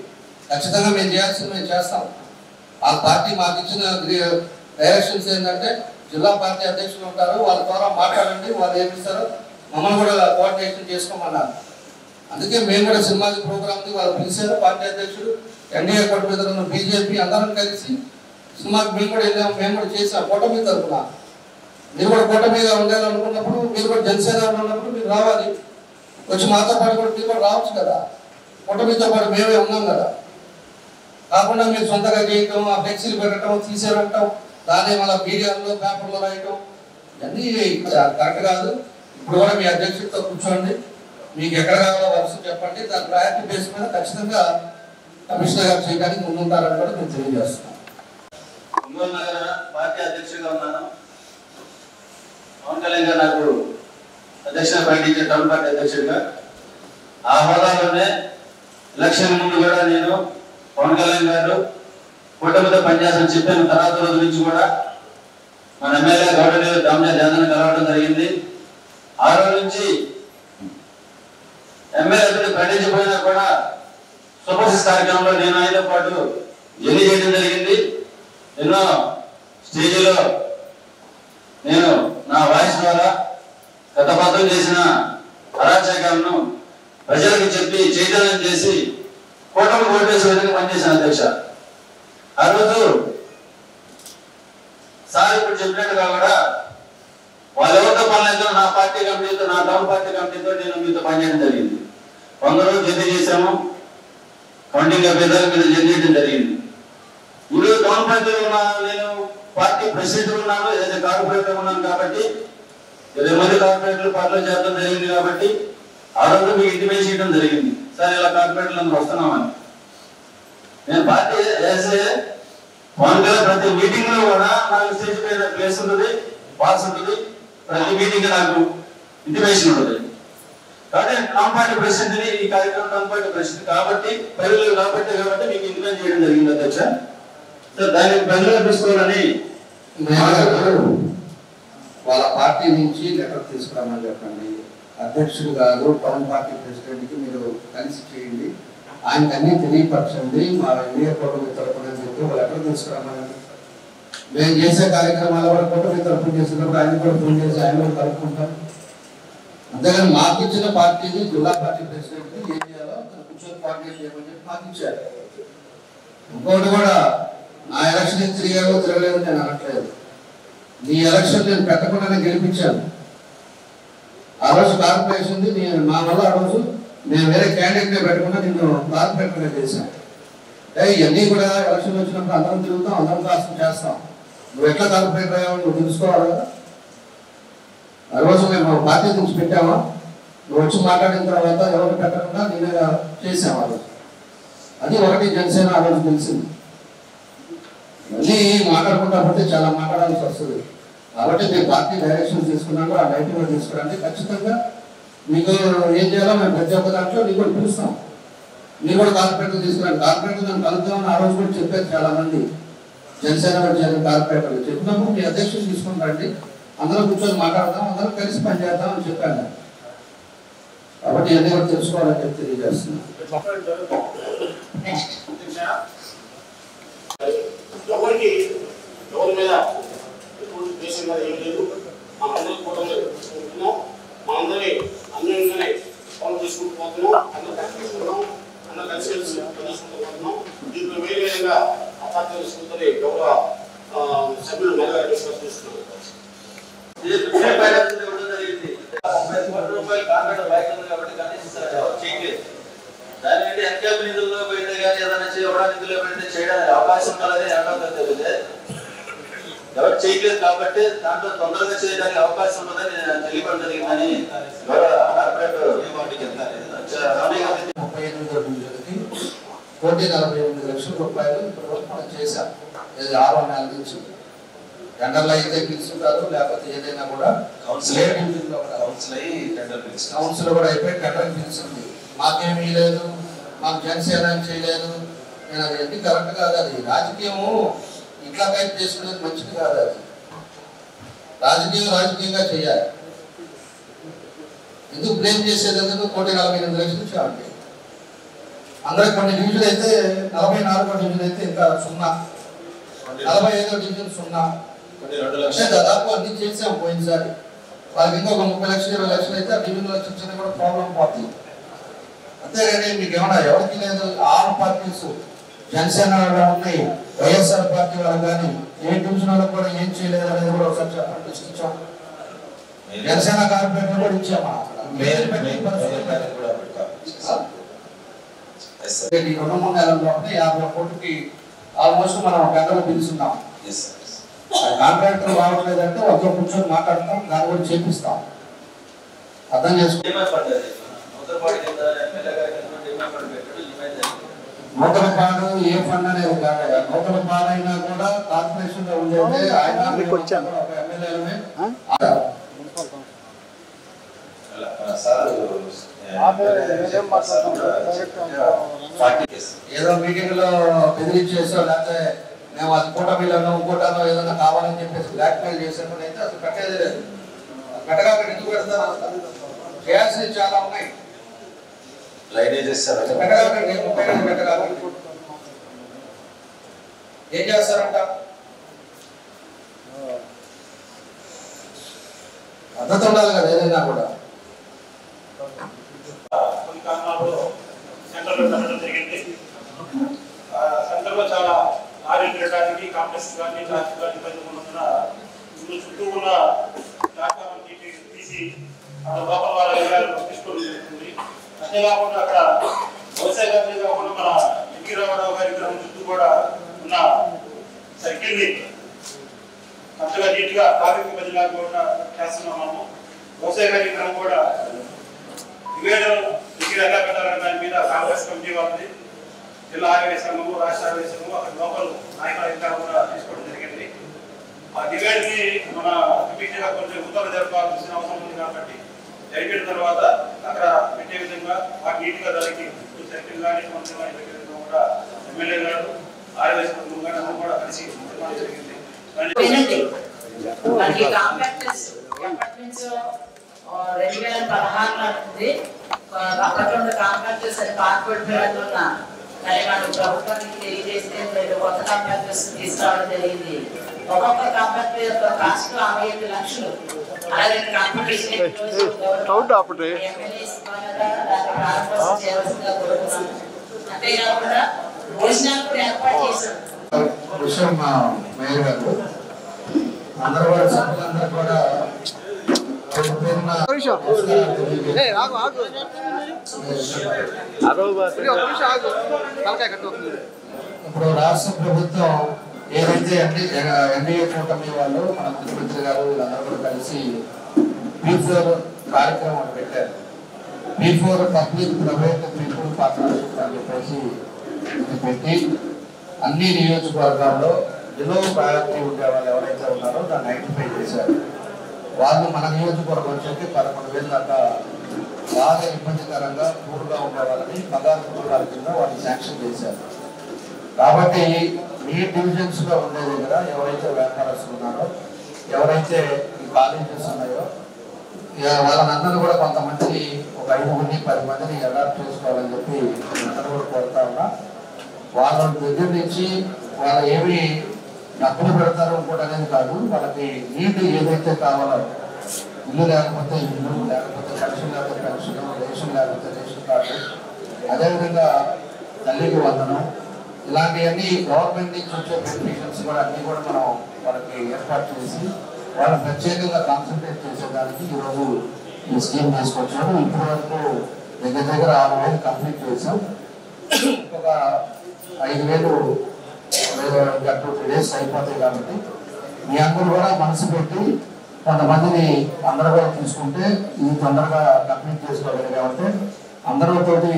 ఖచ్చితంగా మేము చేయాల్సింది మేము చేస్తాం. ఆ పార్టీ మాకు ఇచ్చిన డైరెక్షన్స్ ఏంటంటే జిల్లా పార్టీ అధ్యక్షులు ఉంటారు, వాళ్ళ ద్వారా మాట్లాడండి, వాళ్ళు ఏమిస్తారో మమ్మల్ని కూడా కోఆర్డినేషన్ చేసుకోమన్నారు. అందుకే మేము కూడా సినిమాది ప్రోగ్రామ్కి వాళ్ళు పిలిచారు. పార్టీ అధ్యక్షుడు ఎన్డీఏ కోట మీద ఉన్న బీజేపీ అందరం కలిసి సినిమాకి మేము కూడా వెళ్ళాము, మేము కూడా చేసాం. కూటమి తరఫున మీరు కూడా కూటమిగా ఉండాలనుకున్నప్పుడు, మీరు కూడా జనసేన ఉన్నప్పుడు మీరు రావాలి. వచ్చి మాతో పాటు కూడా మీరు కూడా రావచ్చు కదా. కూటమితో పాటు మేమే ఉన్నాం కదా. కాకుండా మీరు సొంతగా చేయటం, ఆ ఫ్లెక్సీలు పెట్టడం, తీసేయడం, దాన్ని మళ్ళీ మీడియాలో పేపర్లో రాయటం ఇవన్నీ కరెక్ట్ కాదు. ఇప్పుడు కూడా మీ అధ్యక్షుడితో కూర్చోండి, మీకు ఎక్కడ కావాలో వరుస చెప్పండి. దాని ప్రయారిటీ బేస్ మీద ఖచ్చితంగా కమిషనర్ గారు చేయడానికి ముందుంటారని కూడా మేము తెలియజేస్తున్నాం. ఒంగోలు నగర పార్టీ అధ్యక్షుడిగా ఉన్నాను. పవన్ కళ్యాణ్ గారు నాకు అధ్యక్షుడు ప్రకటించిన టౌన్ పార్టీ అధ్యక్షుడిగా ఆ హోదాలోనే ఎలక్షన్ ముందు కూడా నేను పవన్ కళ్యాణ్ గారు కూటమితో పనిచేస్తానని చెప్పిన తర్వాత రోజు నుంచి కూడా మన ఎమ్మెల్యే గౌరవ దామజ జనాన్ని కలవడం జరిగింది. ఆ రోజు నుంచి ఎమ్మెల్యే ప్రకటించిపోయినా కూడా సూపర్సిస్ కార్యక్రమంలో నేను ఆయనతో పాటు జర్నీ చేయడం జరిగింది. ఎన్నో స్టేజీలో నేను నా వాయిస్ ద్వారా గత పద్ధతులు చేసిన అరాచకాలను ప్రజలకు చెప్పి చైతన్యం చేసి కూటమి ఓటేసే విధంగా పనిచేశాను అధ్యక్ష. ఆ రోజు సార్ ఇప్పుడు చెప్పినట్టుగా కూడా వాళ్ళు ఎవరితో పనులైతే నా పార్టీ కమిటీతో, నా టౌన్ పార్టీ కమిటీతో నేను మీతో పనిచేయడం జరిగింది. 100 రోజులు జర్నీ చేశాము. కౌంటింగ్ అభ్యర్థుల మీద జర్నీ చేయడం జరిగింది. ఈరోజు టౌన్ పార్టీలో ఉన్న నేను పార్టీ ప్రెసిడెంట్ ఉన్నాను, ఏదైతే కార్పొరేటర్ ఉన్నాను కాబట్టి 20 మంది కార్పొరేటర్లు పార్టీలో చేరడం జరిగింది. కాబట్టి ఆ రోజు మీకు ఇంటిమేషన్ చేయడం జరిగింది, సార్ ఇలా కార్పొరేటర్లు అందరూ వస్తున్నామని. నేను పార్టీ వేసే పవన్ కళ్యాణ్ ప్రతి మీటింగ్ లో కూడా నాకు స్టేజ్ పైన ప్లేస్ ఉంటుంది, పాస్ ఉంటుంది. ప్రతి మీటింగ్ నాకు ఇంటిమేషన్ ఉంటుంది. కాబట్టి టౌన్ పార్టీ ప్రెసిడెంట్ ఈ కార్యక్రమం టౌన్ పార్టీ ప్రెసిడెంట్ కాబట్టి ప్రజలు కాబట్టి మీకు ఇంటిమేషన్ చేయడం జరిగింది అధ్యక్ష. సార్ దాన్ని ప్రజలు తీసుకోవాలని వాళ్ళ పార్టీ నుంచి లెటర్ తీసుకురామని చెప్పండి. అధ్యక్షుడు గారు టౌన్ పార్టీ ప్రెసిడెంట్కి మీరు కలిసి చేయండి, ఆయనకు అన్ని తెలియపరచండి. మా ఎన్డీఏ కూటమి తరపున చెప్పి ఒక లెటర్ తీసుకురామని. మేము చేసే కార్యక్రమాలు కూడా కూటమి తరపున చేసినప్పుడు ఆయన కూడా ఫోన్ చేసి ఆయన కూడా కలుపుకుంటాం. అంతేగాని మాకు ఇచ్చిన పార్టీని జిల్లా పార్టీ ప్రెసిడెంట్కి ఏం చేయాలో కూర్చొని కోఆర్డినేట్ చేయమని చెప్పి మాకు ఇచ్చారు. ఇంకోటి కూడా నా ఎలక్షన్ తిరగలేదు నేను అనట్లేదు. నీ ఎలక్షన్ నేను పెట్టకుండానే గెలిపించాను. ఆ రోజు కార్పొరేషన్ మా వల్ల ఆ రోజు నేను వేరే క్యాండిడేట్నే పెట్టకుండా నిన్ను కార్పొరేటర్గా చేశాను. ఇవన్నీ కూడా ఎలక్షన్ వచ్చినప్పుడు అందరం తిరుగుతాం, అందరం కాస్త చేస్తాం. నువ్వు ఎట్లా కార్పొరేటర్ అయ్యావు నువ్వు తెలుసుకోవాలి కదా. ఆ రోజు మేము పార్టీ నుంచి పెట్టామా, నువ్వు వచ్చి మాట్లాడిన తర్వాత ఎవరు పెట్టకుండా నేనే చేసాము ఆ రోజు. అది ఒకటి జనసేన ఆ రోజు తెలిసింది. మళ్ళీ మాట్లాడుకుంటా పోతే చాలా మాట్లాడాల్సి వస్తుంది. కాబట్టి మీరు పార్టీ డైరెక్షన్ తీసుకున్నాను, ఆ డైరెక్షన్ తీసుకురండి. ఖచ్చితంగా మీకు ఏం చేయాలో మేము ప్రతి ఒక్క దాంట్లో మీకు కూడా పిలుస్తాం. మీరు కూడా కార్పొరేటర్ తీసుకురండి. కార్పొరేటర్ నన్ను కలుద్దామని ఆ రోజు కూడా చెప్పారు చాలా మంది. జనసేన కార్పొరేటర్లు చెప్పినప్పుడు మీ అధ్యక్షులు తీసుకుని రండి, అందరూ కూర్చొని మాట్లాడదాం, అందరూ కలిసి పనిచేద్దాం అని చెప్పాను. కాబట్టి అన్నీ కూడా తెలుసుకోవాలని చెప్పి తెలియజేస్తున్నాను. ఎవరికి ఎవరి మీద ఎటువంటి దేశం మీద ఏం లేదు. మనందరం కూడా మనందరి అన్యంగానే పనులు చేసుకుంటూ పోతున్నాం, అందరూ కట్టుకుంటున్నాం, అందరూ కలిసి కలిసి పనిచేసుకుంటూ పోతున్నాం. దీంట్లో వేరే విధంగా అపార్థం చేసుకుంటే గౌరవ సభ్యులు మెల్లగా డిస్కస్ చేస్తున్నాం. దాని నుండి ఎన్కేపీ నిధుల్లో పోయితే కానీ ఏదైనా చేయడానికి నిధుల్లో పోయితే చేయడానికి అవకాశం ఉండాలని అంటారు తెలియదు. ఎవరు చేయలేదు కాబట్టి దాంట్లో తొందరగా చేయడానికి అవకాశం ఉంటుందని నేను తెలియడం జరిగిందని 1,48,00,000 రూపాయలు ప్రభుత్వం చేశాం. ఇది 6వ నెల నుంచి టెండర్లు అయితే పిలుచుంటారు, లేకపోతే ఏదైనా కూడా కౌన్సిల్ కూడా అయిపోయి టెండర్ పిలుస్తుంది. మాకేమీ లేదు, మాకు జనసేన చేయలేదు. నేను అది ఎందుకు కరెక్ట్ కాదు. అది రాజకీయము ఇట్లా బయట చేసుకునేది మంచిది కాదు. అది రాజకీయంగా చేయాలి. ఎందుకు బ్లేమ్ చేసేది? ఎందుకు 1,48,00,000 చాలండి. అందరికి కొన్ని డివిజన్ అయితే 44వ డివిజన్ అయితే ఇంకా 0, 45వ డివిజన్ 0. దాదాపు అన్ని చేసాం పోయినసారి. వాళ్ళకి ఇంకొక 30 లక్షలు 20 లక్షలు అయితే ఆ డివిజన్లో చిన్న కూడా ప్రాబ్లం పోతుంది. అంతేగాని మీకు ఏమన్నా ఎవరికి లేదు. 6 పార్టీస్ జనసేన ఉన్నాయి, వైఎస్ఆర్ పార్టీ వాళ్ళు కానీ ఏ డివిజన్ వాళ్ళకి కూడా ఏం చేయలేదు అనేది కూడా ఒకసారి చెప్పండి. ఇచ్చాం జనసేన కార్పొరేటర్ కూడా ఇచ్చామా? 2-3 నెలల్లో 50 కోట్లకి ఆల్మోస్ట్ మనం గంటలు పిలుస్తున్నాం. కాంట్రాక్టర్ రావట్లేదంటే ఒకరు కూర్చొని మాట్లాడతాం, దాన్ని కూడా చేపిస్తాం. అర్థం చేసుకో. నూతన పాడు ఏ ఫండ్ అనేది కాదు. నూతన పాడు అయినా కూడా కార్పొరేషన్ లో ఉండేది ఆయన ఎమ్మెల్యేలమే. ఏదో మీటింగ్ లో బెదిరించేసో లేకపోతే మేము అది కూటమిలో ఇంకోటనో ఏదైనా కావాలని చెప్పేసి బ్లాక్ మెయిల్ చేసేప్పుడు అయితే అసలు కట్టేది లేదు. కట్టగా ఎందుకు పెడతారు? చేయాల్సినవి చాలా ఉన్నాయి. ఏం చేస్తారంట? పద్ధతి ఉండాలి కదా ఏదైనా కూడా. కొన్ని కారణాలు సెంటర్లో పెట్టడం జరిగింది. సెంటర్లో చాలా ఆర్యం తిరగడానికి కాంప్లెక్స్ కానీ ట్రాఫిక్ కానీ ఇబ్బంది ఉన్నందున చుట్టూ ఉన్న ప్లాట్ఫామ్ తీసి లోపల వాళ్ళ అధికారులు తీసుకోవడం జరుగుతుంది. అంతేకాకుండా అక్కడ వ్యవసాయ గారి కాకుండా మన ఎన్టీ రామారావు గారి విగ్రహం చుట్టూ కూడా ఉన్న సర్కిల్ ని అంతగా నీట్ గా ట్రాఫిక్ ఇబ్బంది లేకుండా చేస్తున్నాం. మనము వ్యవసాయ గారి విగ్రహం కూడా డివైడర్ దగ్గర ఎలా పెట్టాలనే దాని మీద కాంగ్రెస్ కమిటీ వాళ్ళని, జిల్లా ఆర్యవేశ సంఘము, రాష్ట్ర ఆర్యవేశ సంఘము, అక్కడ లోకల్ నాయకుల అధికారులు కూడా తీసుకోవడం జరిగింది. ఆ డివైడ్ ని మన కమిటీగా కొంచెం ఉత్తర్వులు జరపాల్సిన అవసరం ఉంది కాబట్టి జరిగిన తర్వాత అక్కడ పెట్టే విధంగా వాటి నీట్గా దానికి సర్కిల్ కానీ కొంచెం కానీ పెట్టే విధంగా కూడా ఎమ్మెల్యే గారు ఆర్యవేశ సంఘం కానీ అందరూ కూడా కలిసి నిర్మాణం జరిగింది. అపార్ట్మెంట్స్ 2016 ఉంది. అప్పట్లో కాంట్రాక్టర్స్ అని కార్పొరేట్ పేరున్న కానీ మనం ప్రభుత్వానికి తెలియజేస్తే కొత్త కాంట్రాక్టర్స్ తీసుకురావడం జరిగింది. ఒక్కొక్క కాంట్రాక్టర్ యొక్క కాస్ట్ 65 లక్షలు. అలాగే కాంపిటీషన్ చేయవలసిందిగా కోరుతున్నాను. అంతేకాకుండా భోజనాలు కూడా ఏర్పాటు చేశాం. అందరూ కూడా సభ్యులందరూ కూడా ఇప్పుడు రాష్ట్ర ప్రభుత్వం ఏదైతే ఎన్డీఏ కూటమి వాళ్ళు మన ముఖ్యమంత్రి గారు వీళ్ళందరూ కూడా కలిసి P4 కార్యక్రమం పెట్టారు. P4 public private people partnership అని చెప్పేసి పెట్టి అన్ని నియోజకవర్గాల్లో బిలో ప్రయారిటీ ఉండే వాళ్ళు ఎవరైతే ఉన్నారో దాన్ని ఐడెంటిఫై చేశారు. వాళ్ళు మన నియోజకవర్గం వచ్చేసి 11,000 దాకా బాగా ఇబ్బందికరంగా పూర్గా ఉండే వాళ్ళని 16 కుటుంబాల కింద వాళ్ళు శాంక్షన్ చేశారు. కాబట్టి మీ డివిజన్స్లో ఉండే దగ్గర ఎవరైతే వ్యాపారస్తులు ఉన్నారో, ఎవరైతే ఈ కాలేజెస్ ఉన్నాయో, వాళ్ళందరూ కూడా కొంతమంది ఒక 5-10 మందిని అడాప్ట్ చేసుకోవాలని చెప్పి అందరూ కూడా కోరుతా ఉన్నా. వాళ్ళ దగ్గర నుంచి వాళ్ళు ఏమి డబ్బులు పెడతారో కూడా అనేది కాదు, వాళ్ళకి నీటి ఏదైతే కావాలో, ఇల్లు లేకపోతే ఇల్లు, లేకపోతే పెన్షన్ లేకపోతే పెన్షన్, రేషన్ లేకపోతే రేషన్ కార్డు, అదేవిధంగా తల్లికి వందనం, ఇలాంటివన్నీ గవర్నమెంట్ నుంచి వచ్చే బెనిఫిషన్స్ కూడా అన్నీ కూడా మనం వాళ్ళకి ఏర్పాటు చేసి వాళ్ళని ప్రత్యేకంగా కాన్సన్ట్రేట్ చేసేదానికి ఈరోజు ఈ స్కీమ్ తీసుకొచ్చాము. ఇప్పటి వరకు దగ్గర 6,000 కంప్లీట్ చేసాం. ఇంకొక 5,000 ఇంకా 2-3 days అయిపోతాయి. కాబట్టి మీ అందరూ కూడా మనసు పెట్టి కొంతమందిని అందరూ కూడా తీసుకుంటే ఇది తొందరగా కంప్లీట్ చేసుకోగలిగామంటే అందరితోటి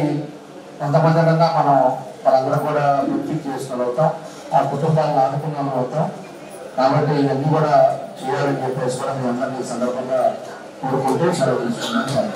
కొంతమంది కన్నా మనం వాళ్ళందరూ కూడా కంప్లీట్ చేసుకోగలుగుతాం, ఆ కుటుంబాలను ఆదుకున్న అవుతాం. కాబట్టి ఇవన్నీ కూడా చేయాలని చెప్పేసి కూడా మీ అందరినీ సందర్భంగా కోరుకుంటూ సెలవు తీసుకున్నాను.